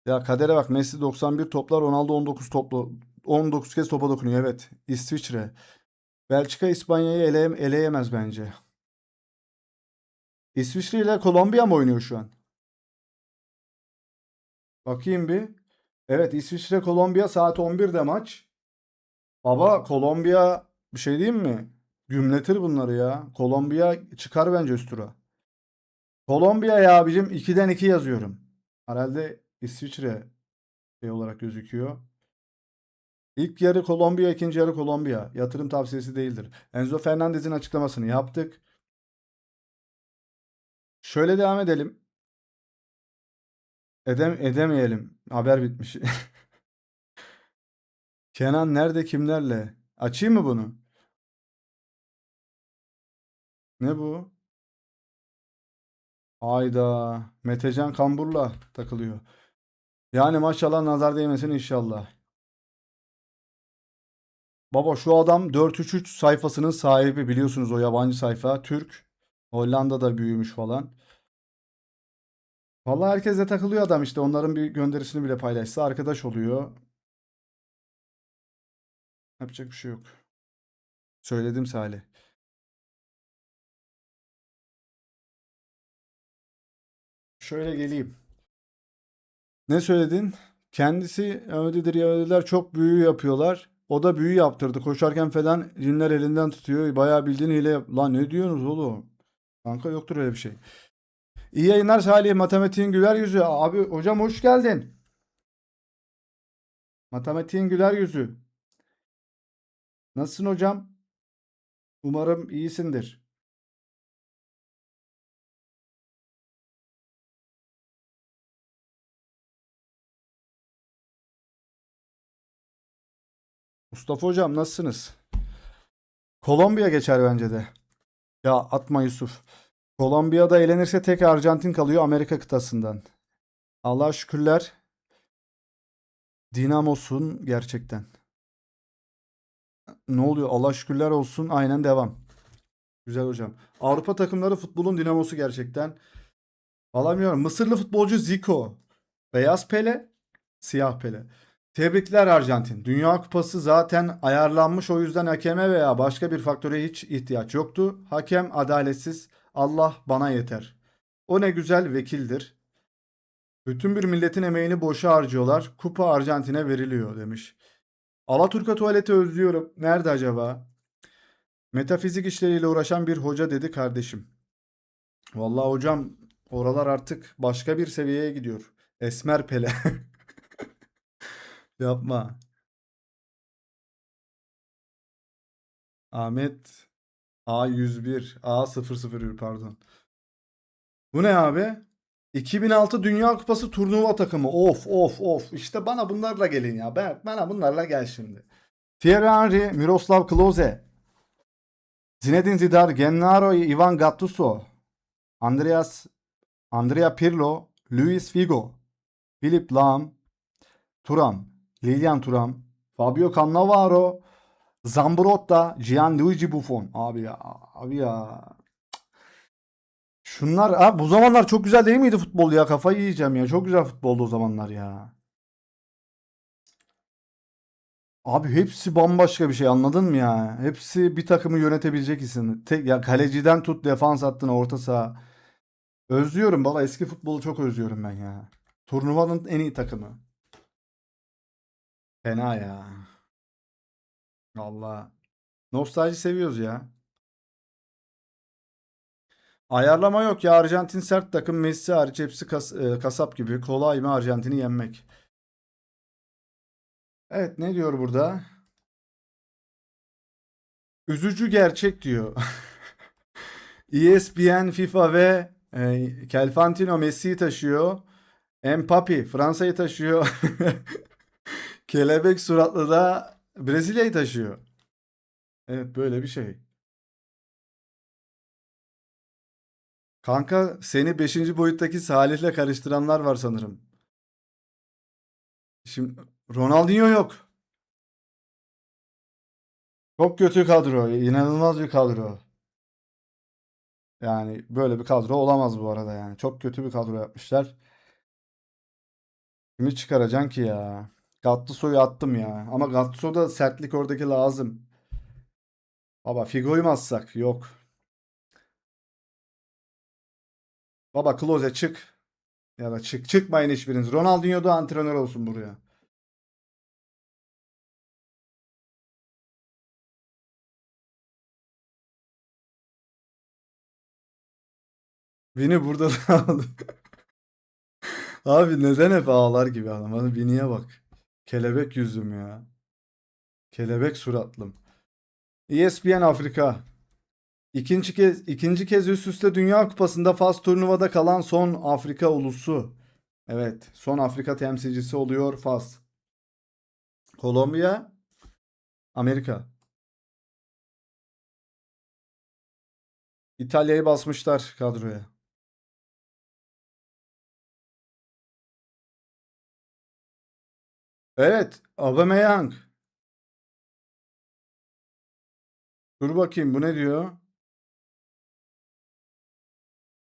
Ya kadere bak, Messi 91 toplar, Ronaldo 19 kez topa dokunuyor. Evet. İsviçre. Belçika İspanya'yı eleyemez bence. İsviçre ile Kolombiya mı oynuyor şu an? Bakayım bir. Evet, İsviçre Kolombiya saat 11'de maç. Baba, Kolombiya bir şey diyeyim mi? Gümletir bunları ya. Kolombiya çıkar bence üst tura. Kolombiya ya abicim, 2'den 2 yazıyorum. Herhalde İsviçre şey olarak gözüküyor. İlk yarı Kolombiya, ikinci yarı Kolombiya. Yatırım tavsiyesi değildir. Enzo Fernandez'in açıklamasını yaptık. Şöyle devam edelim. Edemeyelim. Haber bitmiş. Kenan nerede, kimlerle? Açayım mı bunu? Ne bu? Hayda. Metecan Kambur'la takılıyor. Yani maşallah, nazar değmesin inşallah. Baba, şu adam 433 sayfasının sahibi, biliyorsunuz, o yabancı sayfa. Türk. Hollanda'da büyümüş falan. Vallahi herkesle takılıyor adam işte. Onların bir gönderisini bile paylaşsa arkadaş oluyor. Yapacak bir şey yok. Söyledim Salih. Şöyle geleyim. Ne söyledin? Kendisi Yahudidir, Yahudiler çok büyü yapıyorlar. O da büyü yaptırdı. Koşarken falan cinler elinden tutuyor. Bayağı bildiğin hile Lan ne diyorsunuz oğlum? Kanka, yoktur öyle bir şey. İyi yayınlar Salih. Matematiğin güler yüzü. Abi hocam hoş geldin. Matematiğin güler yüzü. Nasılsın hocam? Umarım iyisindir. Mustafa hocam nasılsınız? Kolombiya geçer bence de. Ya atma Yusuf. Kolombiya'da elenirse tek Arjantin kalıyor Amerika kıtasından. Allah'a şükürler. Dinamosun gerçekten. Ne oluyor? Allah şükürler olsun. Aynen devam. Güzel hocam. Avrupa takımları futbolun dinamosu gerçekten. Alamıyorum. Mısırlı futbolcu Zico. Beyaz Pele, siyah Pele. Tebrikler Arjantin. Dünya Kupası zaten ayarlanmış, o yüzden hakeme veya başka bir faktöre hiç ihtiyaç yoktu. Hakem adaletsiz. Allah bana yeter. O ne güzel vekildir. Bütün bir milletin emeğini boşa harcıyorlar. Kupa Arjantin'e veriliyor demiş. Alaturka tuvaleti özlüyorum. Nerede acaba? Metafizik işleriyle uğraşan bir hoca dedi kardeşim. Vallahi hocam oralar artık başka bir seviyeye gidiyor. Esmer Pele. Yapma. Ahmet A101 A001 pardon. Bu ne abi? 2006 Dünya Kupası turnuva takımı. Of of of. İşte bana bunlarla gelin ya. Bana bunlarla gel şimdi. Thierry Henry, Miroslav Klose, Zinedine Zidane, Gennaro Ivan Gattuso, Andrea Pirlo, Luis Figo, Philip Lahm, Thuram, Lilian Thuram, Fabio Cannavaro, Zambrotta, Gianluigi Buffon. Abi ya, abi ya. Şunlar abi bu zamanlar çok güzel değil miydi futbol ya? Kafayı yiyeceğim ya. Çok güzel futboldu o zamanlar ya. Abi hepsi bambaşka bir şey, anladın mı ya? Hepsi bir takımı yönetebilecek isim. Tek ya, kaleciden tut defans hattına, orta saha. Özlüyorum valla, eski futbolu çok özlüyorum ben ya. Turnuvanın en iyi takımı. Fena ya. Valla. Nostalji seviyoruz ya. Ayarlama yok ya. Arjantin sert takım. Messi hariç hepsi kasap gibi. Kolay mı Arjantin'i yenmek? Evet, ne diyor burada? Üzücü gerçek diyor. ESPN, FIFA ve Kelfantino Messi'yi taşıyor. Mbappe Fransa'yı taşıyor. Kelebek suratlı da Brezilya'yı taşıyor. Evet, böyle bir şey. Kanka seni beşinci boyuttaki Salih'le karıştıranlar var sanırım. Şimdi Ronaldinho yok. Çok kötü kadro. İnanılmaz bir kadro. Yani böyle bir kadro olamaz bu arada yani. Çok kötü bir kadro yapmışlar. Kimi çıkaracaksın ki ya? Gattuso'yu attım ya. Ama Gattuso'da sertlik oradaki lazım. Baba Figo'yu mu atsak? Yok. Baba Klose çık. Ya da çıkmayın hiçbiriniz. Ronaldinho da antrenör olsun buraya. Vini burada da aldı. Abi neden hep ağlar gibi adam? Hadi Vini'ye bak. Kelebek yüzüm ya. Kelebek suratlım. ESPN Afrika. İkinci kez üst üste Dünya Kupası'nda Fas turnuvada kalan son Afrika ulusu. Evet, son Afrika temsilcisi oluyor Fas. Kolombiya, Amerika. İtalya'yı basmışlar kadroya. Evet, Aubameyang. Dur bakayım, bu ne diyor?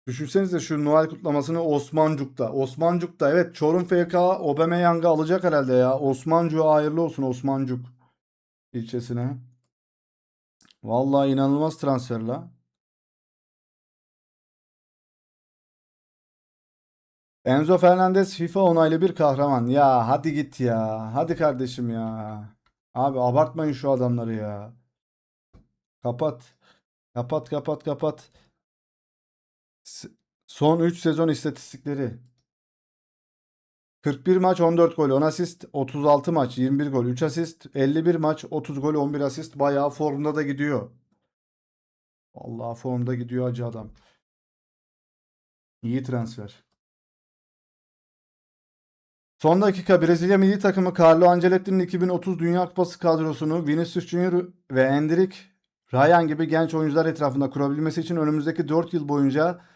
Düşünsenize şu Noel kutlamasını Osmancuk'ta. Osmancuk'ta, evet, Çorum FK Aubameyang'ı alacak herhalde ya. Osmancuk'a hayırlı olsun, Osmancuk ilçesine. Vallahi inanılmaz transfer la. Enzo Fernandez FIFA onaylı bir kahraman. Ya hadi git ya. Hadi kardeşim ya. Abi abartmayın şu adamları ya. Kapat. Kapat kapat kapat. S- Son 3 sezon istatistikleri. 41 maç 14 gol 10 asist. 36 maç 21 gol 3 asist. 51 maç 30 gol 11 asist. Bayağı formda da gidiyor. Vallahi formda gidiyor hacı adam. İyi transfer. Son dakika Brezilya milli takımı Carlo Ancelotti'nin 2030 Dünya Kupası kadrosunu Vinicius Junior ve Endrick, Ryan gibi genç oyuncular etrafında kurabilmesi için önümüzdeki 4 yıl boyunca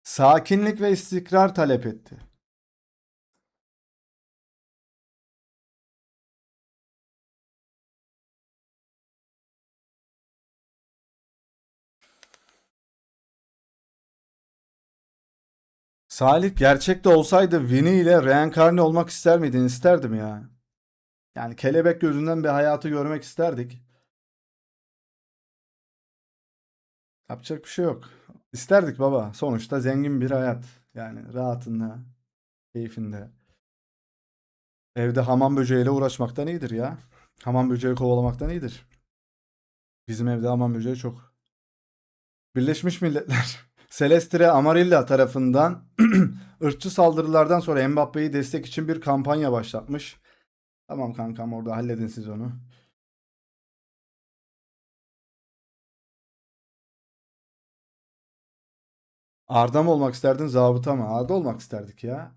sakinlik ve istikrar talep etti. Salih gerçekte olsaydı Vini ile reenkarne olmak ister miydin? İsterdim ya. Yani kelebek gözünden bir hayatı görmek isterdik. Yapacak bir şey yok. İsterdik baba. Sonuçta zengin bir hayat. Yani rahatında, keyfinde. Evde hamam böceğiyle uğraşmaktan iyidir ya. Hamam böceği kovalamaktan iyidir. Bizim evde hamam böceği çok. Birleşmiş Milletler Celestia Amarilla tarafından ırkçı saldırılardan sonra Mbappe'yi destek için bir kampanya başlatmış. Tamam kankam, orada halledin siz onu. Arda mı olmak isterdin, zabıta mı? Arda olmak isterdik ya.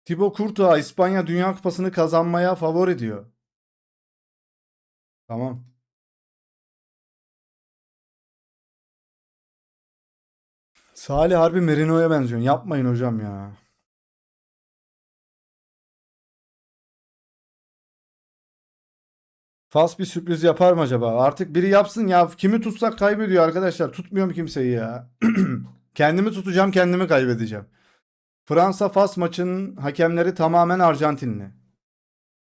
Thibaut Courtois İspanya Dünya Kupası'nı kazanmaya favori diyor. Tamam. Salih harbi Merino'ya benziyorsun. Yapmayın hocam ya. Fas bir sürpriz yapar mı acaba? Artık biri yapsın ya. Kimi tutsak kaybediyor arkadaşlar. Tutmuyorum kimseyi ya. Kendimi tutacağım, kendimi kaybedeceğim. Fransa-Fas maçının hakemleri tamamen Arjantinli.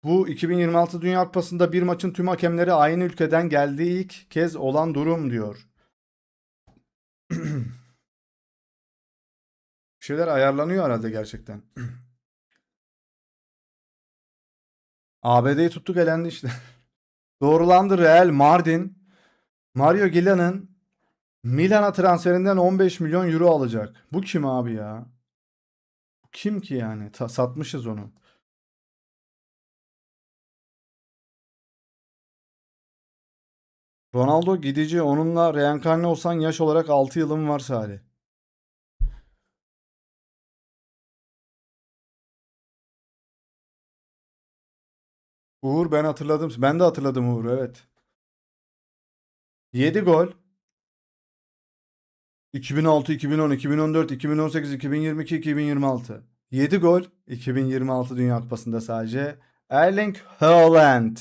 Bu 2026 Dünya Kupası'nda bir maçın tüm hakemleri aynı ülkeden geldiği ilk kez olan durum diyor. Bir şeyler ayarlanıyor herhalde gerçekten. ABD'yi tuttuk, elendi işte. Doğrulandı, Real Mardin Mario Gilan'ın Milan'a transferinden 15 milyon euro alacak. Bu kim abi ya? Bu kim ki yani? Satmışız onu. Ronaldo gidici, onunla reenkarne olsan yaş olarak 6 yılım var Salih. Uğur, ben hatırladım. Ben de hatırladım Uğur, evet. 7 gol. 2006, 2010, 2014, 2018, 2022, 2026. 7 gol. 2026 Dünya Kupası'nda sadece. Erling Haaland.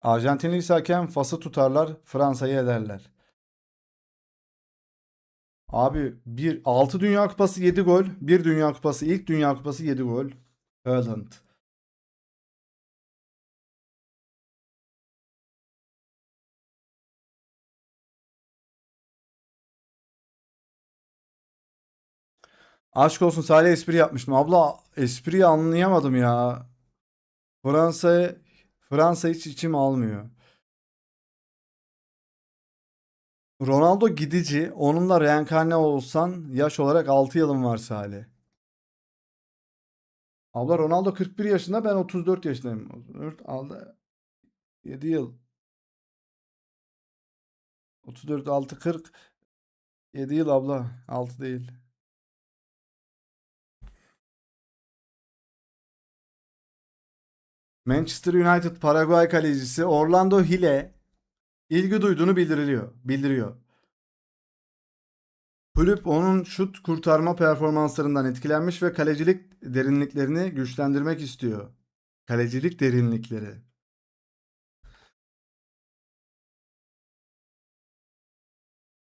Arjantinli ise hakem Fas'ı tutarlar, Fransa'yı ederler. Abi, 6 Dünya Kupası 7 gol. Bir Dünya Kupası, ilk Dünya Kupası 7 gol. Haaland. Aşk olsun Salih, espri yapmıştım. Abla, espriyi anlayamadım ya. Fransa Fransa hiç içim almıyor. Ronaldo gidici. Onunla reenkarne olsan yaş olarak 6 yılım var Salih. Abla, Ronaldo 41 yaşında, ben 34 yaşındayım. 34 aldı 7 yıl. 34 6 40 7 yıl abla. 6 değil. Manchester United Paraguay kalecisi Orlando Hille ilgi duyduğunu bildiriyor. Kulüp onun şut kurtarma performanslarından etkilenmiş ve kalecilik derinliklerini güçlendirmek istiyor. Kalecilik derinlikleri.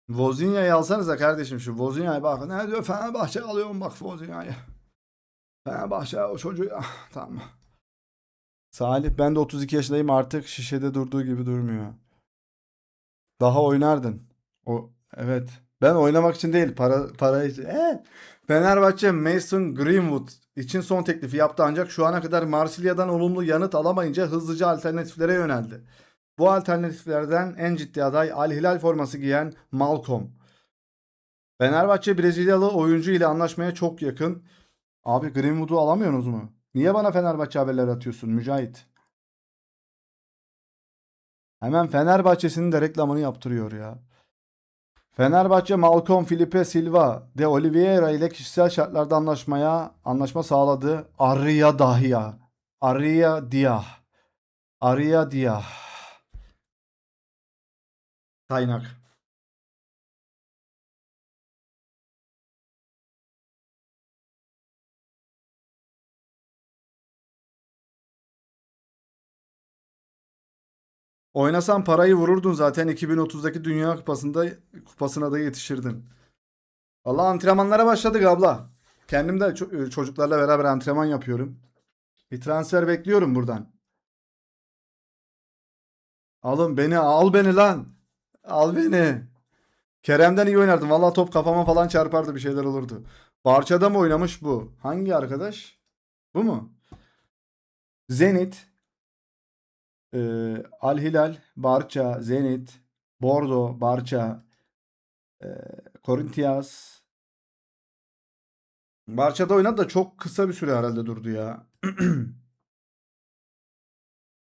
Vozinha'yı alsanıza kardeşim, şu Vozinha'ya bak. Ne diyor? Fenerbahçe alıyorum bak Vozinha'yı. Fenerbahçe o çocuğu ya. Tamam. Salih, ben de 32 yaşındayım, artık şişede durduğu gibi durmuyor. Daha oynardın. O, evet. Ben oynamak için değil, para için. Fenerbahçe Mason Greenwood için son teklifi yaptı, ancak şu ana kadar Marsilya'dan olumlu yanıt alamayınca hızlıca alternatiflere yöneldi. Bu alternatiflerden en ciddi aday Al Hilal forması giyen Malcolm. Fenerbahçe Brezilyalı oyuncu ile anlaşmaya çok yakın. Abi Greenwood'u alamıyorsunuz mu? Niye bana Fenerbahçe haberleri atıyorsun Mücahit? Hemen Fenerbahçe'sinin de reklamını yaptırıyor ya. Fenerbahçe Malcolm Felipe Silva de Oliveira ile kişisel şartlarda anlaşma sağladı. Arya Dahya. Arya Diyah. Arya Diyah. Kaynak. Oynasan parayı vururdun zaten 2030'daki Dünya kupasına da yetişirdin. Allah antrenmanlara başladık abla. Kendim de çocuklarla beraber antrenman yapıyorum. Bir transfer bekliyorum buradan. Alın beni, al beni lan. Al beni. Kerem'den iyi oynardım. Vallahi top kafama falan çarpardı bir şeyler olurdu. Barça'da mı oynamış bu? Hangi arkadaş? Bu mu? Zenit, Al Hilal, Barça, Zenit, Bordo, Barça, e, Corinthians. Barça'da oynadı da çok kısa bir süre herhalde durdu ya.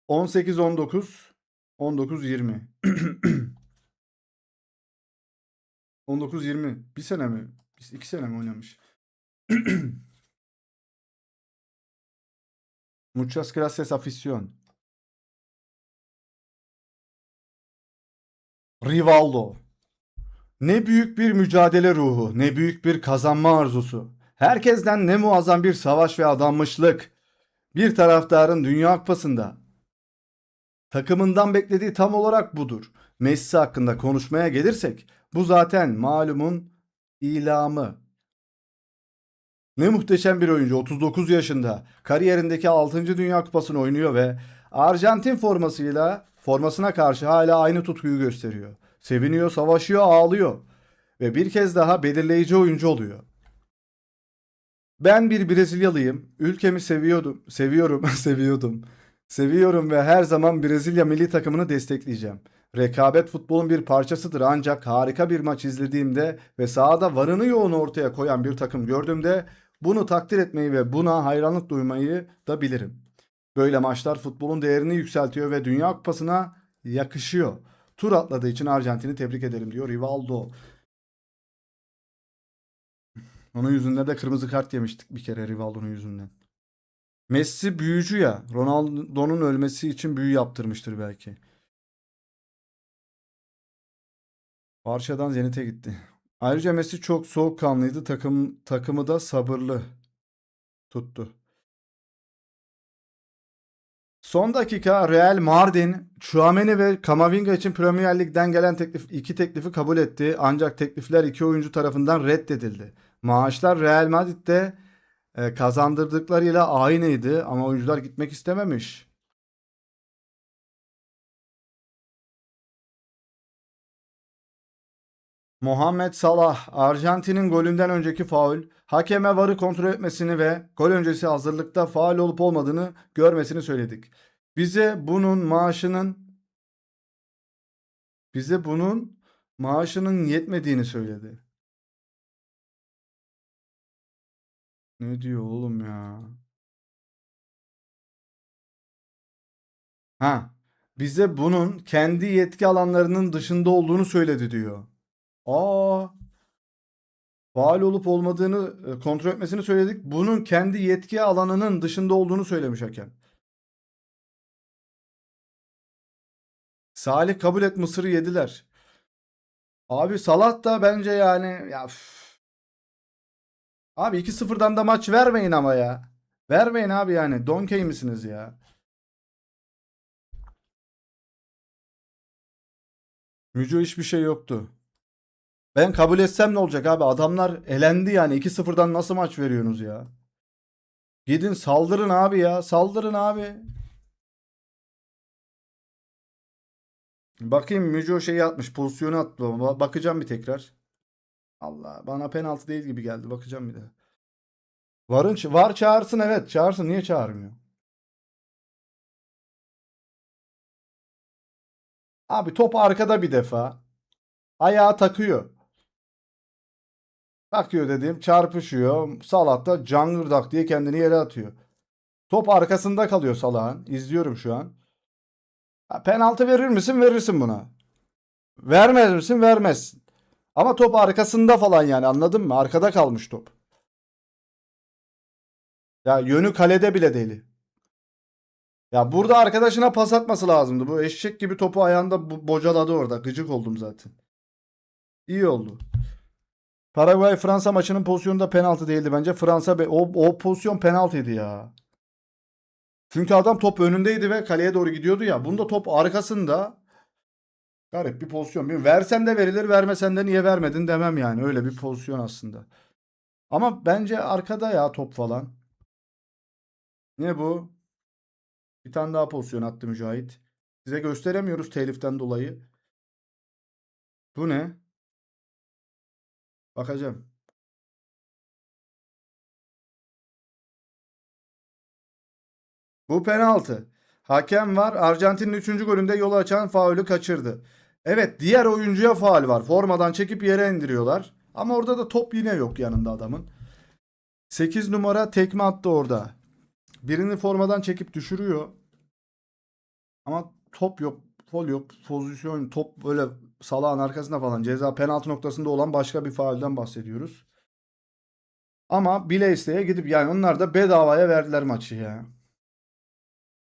18-19, 19-20. 19-20. Bir sene mi? 2 sene mi oynamış? Muchas gracias afición. Rivaldo. Ne büyük bir mücadele ruhu, ne büyük bir kazanma arzusu. Herkesten ne muazzam bir savaş ve adanmışlık. Bir taraftarın Dünya Kupası'nda takımından beklediği tam olarak budur. Messi hakkında konuşmaya gelirsek bu zaten malumun ilamı. Ne muhteşem bir oyuncu, 39 yaşında. Kariyerindeki 6. Dünya Kupası'nı oynuyor ve Arjantin formasına karşı hala aynı tutkuyu gösteriyor. Seviniyor, savaşıyor, ağlıyor ve bir kez daha belirleyici oyuncu oluyor. Ben bir Brezilyalıyım. Ülkemi seviyordum. Seviyorum ve her zaman Brezilya milli takımını destekleyeceğim. Rekabet futbolun bir parçasıdır ancak harika bir maç izlediğimde ve sahada varını yoğunu ortaya koyan bir takım gördüğümde bunu takdir etmeyi ve buna hayranlık duymayı da bilirim. Böyle maçlar futbolun değerini yükseltiyor ve Dünya Kupası'na yakışıyor. Tur atladığı için Arjantin'i tebrik ederim diyor Rivaldo. Onun yüzünden de kırmızı kart yemiştik bir kere Rivaldo'nun yüzünden. Messi büyücü ya. Ronaldo'nun ölmesi için büyü yaptırmıştır belki. Barça'dan Zenit'e gitti. Ayrıca Messi çok soğukkanlıydı. Takımı da sabırlı tuttu. Son dakika Real Mardin, Tchouaméni ve Camavinga için Premier Lig'den gelen iki teklifi kabul etti. Ancak teklifler iki oyuncu tarafından reddedildi. Maaşlar Real Madrid'de kazandırdıklarıyla aynıydı ama oyuncular gitmek istememiş. Muhammed Salah, Arjantin'in golünden önceki faul, hakeme VAR'ı kontrol etmesini ve gol öncesi hazırlıkta faul olup olmadığını görmesini söyledik. Bize bunun maaşının bize bunun maaşının yetmediğini söyledi. Ne diyor oğlum ya? Ha, bize bunun kendi yetki alanlarının dışında olduğunu söyledi diyor. Aa, faul olup olmadığını kontrol etmesini söyledik. Bunun kendi yetki alanının dışında olduğunu söylemiş hakem. Salih kabul et Mısır'ı yediler. Abi Salah da bence yani ya abi 2-0'dan da maç vermeyin ama ya. Vermeyin abi yani. Donkey misiniz ya? Müco hiçbir şey yoktu. Ben kabul etsem ne olacak abi? Adamlar elendi yani. 2-0'dan nasıl maç veriyorsunuz ya? Gidin saldırın abi ya. Saldırın abi. Bakayım Müco şeyi atmış. Pozisyonu attı. Bakacağım bir tekrar. Allah bana penaltı değil gibi geldi. Bakacağım bir de. Var çağırsın evet. Çağırsın. Niye çağırmıyor? Abi top arkada bir defa. Ayağı takıyor. Takıyor dediğim çarpışıyor. Salah da cangırdak diye kendini yere atıyor. Top arkasında kalıyor Salah'ın. İzliyorum şu an. Ha, penaltı verir misin? Verirsin buna. Vermez misin? Vermezsin. Ama top arkasında falan yani anladın mı? Arkada kalmış top. Ya yönü kalede bile değil. Ya burada arkadaşına pas atması lazımdı. Bu eşek gibi topu ayağında bocaladı orada. Gıcık oldum zaten. İyi oldu. Paraguay-Fransa maçının pozisyonunda penaltı değildi bence. Fransa o pozisyon penaltıydı ya. Çünkü adam top önündeydi ve kaleye doğru gidiyordu ya. Bunda top arkasında. Garip bir pozisyon. Versen de verilir, vermesen de niye vermedin demem yani. Öyle bir pozisyon aslında. Ama bence arkada ya top falan. Ne bu? Bir tane daha pozisyon attı Mücahit. Size gösteremiyoruz teliften dolayı. Bu ne? Bakacağım. Bu penaltı. Hakem var. Arjantin'in 3. golünde yol açan faulü kaçırdı. Evet, diğer oyuncuya faul var. Formadan çekip yere indiriyorlar. Ama orada da top yine yok yanında adamın. 8 numara tekme attı orada. Birini formadan çekip düşürüyor. Ama top yok. Fol yok. Pozisyon top böyle Salah'ın arkasında falan ceza penaltı noktasında olan başka bir faulden bahsediyoruz. Ama bile isteye gidip yani onlar da bedavaya verdiler maçı ya.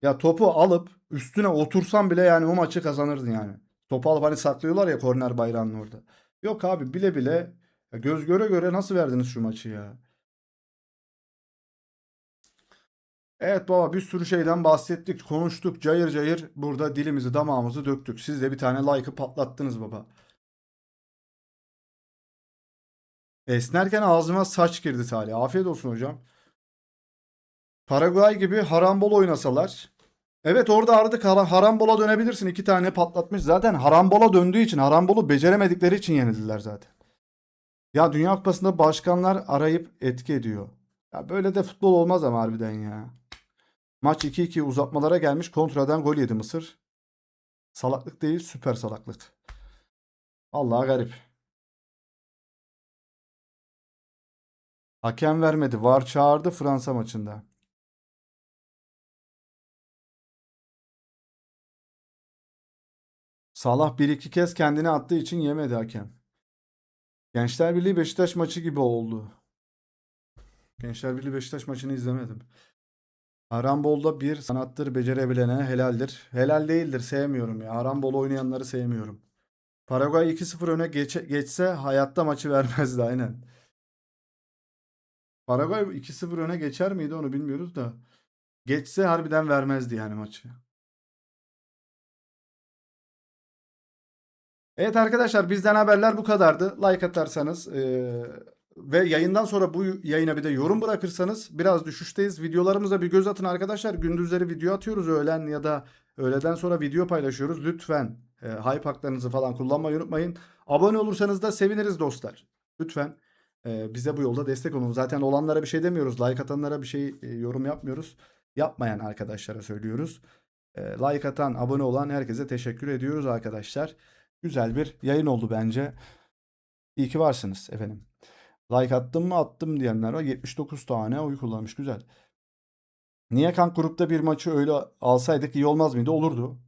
Ya topu alıp üstüne otursan bile yani o maçı kazanırdın yani. Topu alıp hani saklıyorlar ya korner bayrağının orada. Yok abi bile bile ya göz göre göre nasıl verdiniz şu maçı ya? Evet baba bir sürü şeyden bahsettik, konuştuk, cayır cayır burada dilimizi damağımızı döktük. Siz de bir tane like'ı patlattınız baba. Esnerken ağzıma saç girdi Salih. Afiyet olsun hocam. Paraguay gibi harambol oynasalar. Evet orada artık harambola dönebilirsin. 2 tane patlatmış. Zaten harambola döndüğü için, harambolu beceremedikleri için yenildiler zaten. Ya Dünya Kupası'nda başkanlar arayıp etki ediyor. Ya böyle de futbol olmaz ama harbiden ya. Maç 2-2 uzatmalara gelmiş. Kontradan gol yedi Mısır. Salaklık değil, süper salaklık. Vallahi garip. Hakem vermedi. VAR çağırdı Fransa maçında. Salah bir iki kez kendini attığı için yemedi hakem. Gençler Birliği Beşiktaş maçı gibi oldu. Gençler Birliği Beşiktaş maçını izlemedim. Harambolda bir sanattır becerebilene helaldir. Helal değildir sevmiyorum ya. Harambol oynayanları sevmiyorum. Paraguay 2-0 öne geçse hayatta maçı vermezdi aynen. Paraguay 2-0 öne geçer miydi onu bilmiyoruz da. Geçse harbiden vermezdi yani maçı. Evet arkadaşlar bizden haberler bu kadardı. Like atarsanız ve yayından sonra bu yayına bir de yorum bırakırsanız biraz düşüşteyiz. Videolarımıza bir göz atın arkadaşlar. Gündüzleri video atıyoruz öğlen ya da öğleden sonra video paylaşıyoruz. Lütfen hype haklarınızı falan kullanmayı unutmayın. Abone olursanız da seviniriz dostlar. Lütfen bize bu yolda destek olun. Zaten olanlara bir şey demiyoruz. Like atanlara bir şey yorum yapmıyoruz. Yapmayan arkadaşlara söylüyoruz. Like atan, abone olan herkese teşekkür ediyoruz arkadaşlar. Güzel bir yayın oldu bence. İyi ki varsınız efendim. Like attım mı attım diyenler var. 79 tane oy kullanmış. Güzel. Niye kank grupta bir maçı öyle alsaydık iyi olmaz mıydı? Olurdu.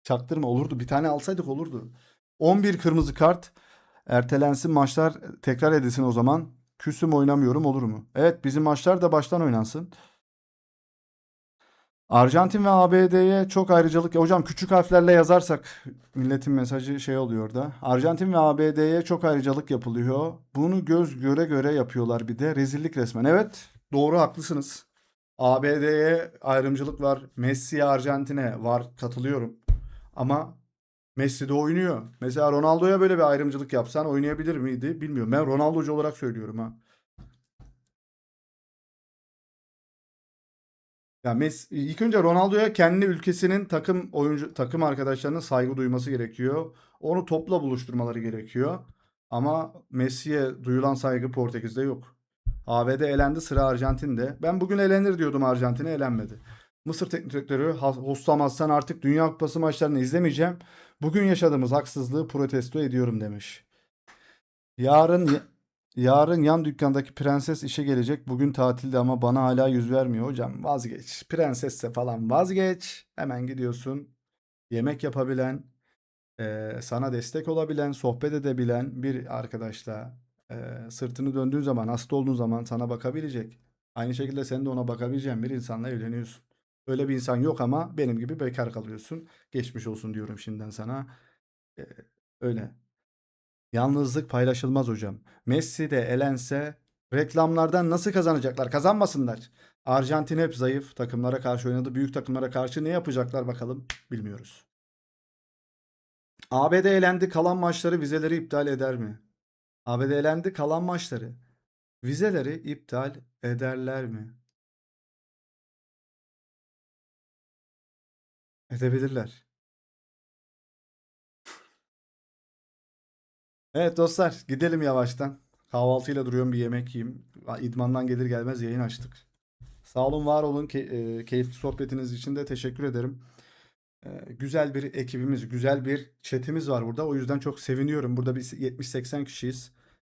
Çaktırma olurdu. Bir tane alsaydık olurdu. 11 kırmızı kart. Ertelensin maçlar tekrar edilsin o zaman. Küsüm oynamıyorum olur mu? Evet bizim maçlar da baştan oynansın. Arjantin ve ABD'ye çok ayrıcalık. Hocam küçük harflerle yazarsak milletin mesajı şey oluyor da. Arjantin ve ABD'ye çok ayrıcalık yapılıyor. Bunu göz göre göre yapıyorlar bir de. Rezillik resmen. Evet doğru haklısınız. ABD'ye ayrımcılık var. Messi'ye Arjantin'e var katılıyorum. Ama Messi de oynuyor. Mesela Ronaldo'ya böyle bir ayrımcılık yapsan oynayabilir miydi bilmiyorum. Ben Ronaldo'cu olarak söylüyorum ha. Ya Messi, ilk önce Ronaldo'ya kendi ülkesinin takım arkadaşlarının saygı duyması gerekiyor. Onu topla buluşturmaları gerekiyor. Ama Messi'ye duyulan saygı Portekiz'de yok. ABD elendi sıra Arjantin'de. Ben bugün elenir diyordum Arjantin'e elenmedi. Mısır teknik direktörü Hussam Hassan artık Dünya Kupası maçlarını izlemeyeceğim. Bugün yaşadığımız haksızlığı protesto ediyorum demiş. Yarın yan dükkandaki prenses işe gelecek. Bugün tatilde ama bana hala yüz vermiyor. Hocam vazgeç. Prensesse falan vazgeç. Hemen gidiyorsun. Yemek yapabilen, sana destek olabilen, sohbet edebilen bir arkadaşla sırtını döndüğün zaman, hasta olduğun zaman sana bakabilecek. Aynı şekilde sen de ona bakabileceğin bir insanla evleniyorsun. Öyle bir insan yok ama benim gibi bekar kalıyorsun. Geçmiş olsun diyorum şimdiden sana. E, öyle. Yalnızlık paylaşılmaz hocam. Messi de elense reklamlardan nasıl kazanacaklar? Kazanmasınlar. Arjantin hep zayıf takımlara karşı oynadı. Büyük takımlara karşı ne yapacaklar bakalım bilmiyoruz. ABD elendi, kalan maçları vizeleri iptal eder mi? ABD elendi, kalan maçları vizeleri iptal ederler mi? Edebilirler. Evet dostlar, gidelim yavaştan. Kahvaltıyla duruyorum, bir yemek yiyeyim. İdmandan gelir gelmez yayın açtık. Sağ olun, var olun. Keyifli sohbetiniz için de teşekkür ederim. Güzel bir ekibimiz, güzel bir chatimiz var burada. O yüzden çok seviniyorum. Burada biz 70-80 kişiyiz.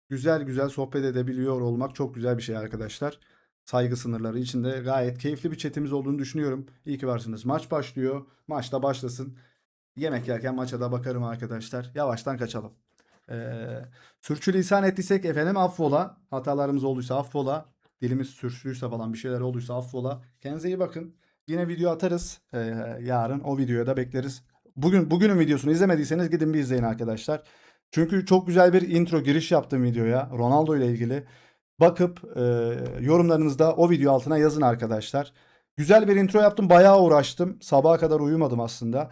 Güzel güzel sohbet edebiliyor olmak çok güzel bir şey arkadaşlar. Saygı sınırları içinde gayet keyifli bir chatimiz olduğunu düşünüyorum. İyi ki varsınız. Maç başlıyor. Maç da başlasın. Yemek yerken maça da bakarım arkadaşlar. Yavaştan kaçalım. Ee, Sürçülisan ettiysek efendim affola. Hatalarımız olduysa affola. Dilimiz sürçtüyse falan bir şeyler olduysa affola. Kendinize iyi bakın. Yine video atarız. Yarın o videoya da bekleriz. Bugünün videosunu izlemediyseniz gidin bir izleyin arkadaşlar. Çünkü çok güzel bir intro giriş yaptım videoya. Ronaldo ile ilgili. Bakıp yorumlarınızda o video altına yazın arkadaşlar. Güzel bir intro yaptım. Bayağı uğraştım. Sabaha kadar uyumadım aslında.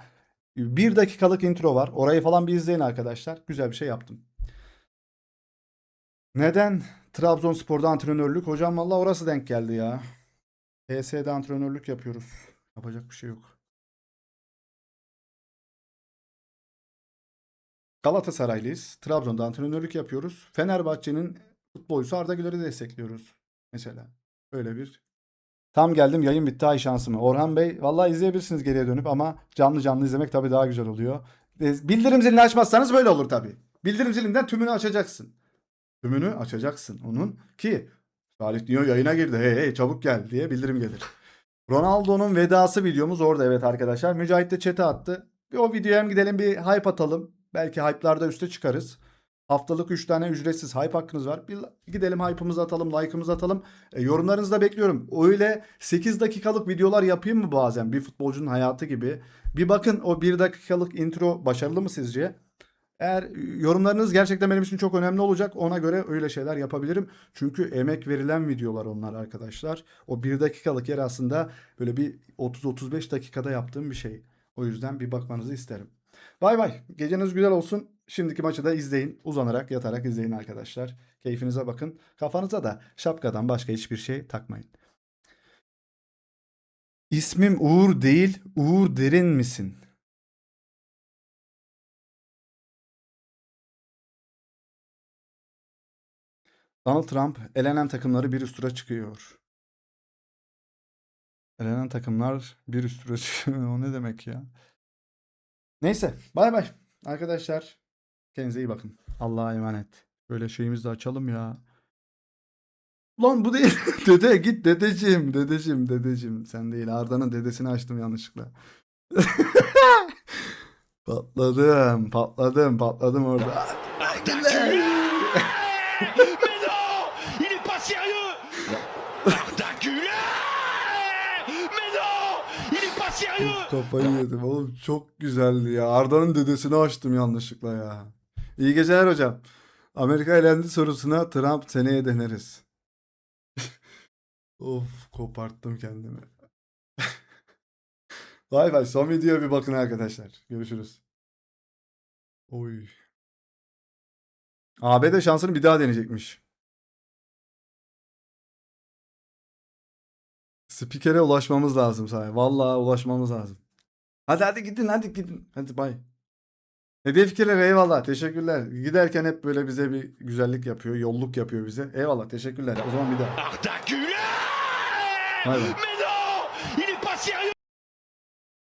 1 dakikalık intro var. Orayı falan bir izleyin arkadaşlar. Güzel bir şey yaptım. Neden Trabzonspor'da antrenörlük? Hocam valla orası denk geldi ya. PS'de antrenörlük yapıyoruz. Yapacak bir şey yok. Galatasaraylıyız. Trabzon'da antrenörlük yapıyoruz. Fenerbahçe'nin futbolcusu Arda Güler'i destekliyoruz. Mesela. Öyle bir. Tam geldim, yayın bitti, ay şansımı. Orhan Bey vallahi izleyebilirsiniz geriye dönüp ama canlı canlı izlemek tabii daha güzel oluyor. Bildirim zilini açmazsanız böyle olur tabii. Bildirim zilinden tümünü açacaksın. Tümünü açacaksın onun ki Salih diyor yayına girdi. Hey hey çabuk gel diye bildirim gelir. Ronaldo'nun vedası videomuz orada, evet arkadaşlar. Mücahit de chat'e attı. Bir o videoya hem gidelim bir hype atalım. Belki hype'larda üste çıkarız. Haftalık 3 tane ücretsiz hype hakkınız var. Bir gidelim hype'ımızı atalım, like'ımızı atalım. Yorumlarınızı da bekliyorum. Öyle 8 dakikalık videolar yapayım mı bazen bir futbolcunun hayatı gibi? Bir bakın, o 1 dakikalık intro başarılı mı sizce? Eğer yorumlarınız gerçekten benim için çok önemli olacak. Ona göre öyle şeyler yapabilirim. Çünkü emek verilen videolar onlar arkadaşlar. O 1 dakikalık yer aslında böyle bir 30-35 dakikada yaptığım bir şey. O yüzden bir bakmanızı isterim. Bay bay. Geceniz güzel olsun. Şimdiki maçı da izleyin. Uzanarak, yatarak izleyin arkadaşlar. Keyfinize bakın. Kafanıza da şapkadan başka hiçbir şey takmayın. İsmim Uğur değil, Uğur Derin misin? Donald Trump, elenen takımları bir üst tura çıkıyor. Elenen takımlar bir üst tura çıkıyor. O ne demek ya? Neyse, bay bay. Arkadaşlar, kendinize iyi bakın. Allah'a emanet. Böyle şeyimizi de açalım ya. Ulan bu değil. Dede git dedeciğim. Dedeciğim. Sen değil. Arda'nın dedesini açtım yanlışlıkla. Patladım orada. Mais non! Il est pas sérieux! Arda Güler! Mais non! Il est pas sérieux! Kafayı yedim oğlum, çok güzeldi ya. Arda'nın dedesini açtım yanlışlıkla ya. İyi geceler hocam. Amerika elendi sorusuna Trump seneye deneriz. Of, koparttım kendimi. Vay vay, son videoya bir bakın arkadaşlar. Görüşürüz. Oy. ABD şansını bir daha deneyecekmiş. Spikere ulaşmamız lazım sahi. Vallahi ulaşmamız lazım. Hadi gidin. Hadi bay. Hediye fikirleri eyvallah. Teşekkürler. Giderken hep böyle bize bir güzellik yapıyor. Yolluk yapıyor bize. Eyvallah. Teşekkürler. O zaman bir daha. Arda Güler! Vay be. Mais non! Il est pas sérieux!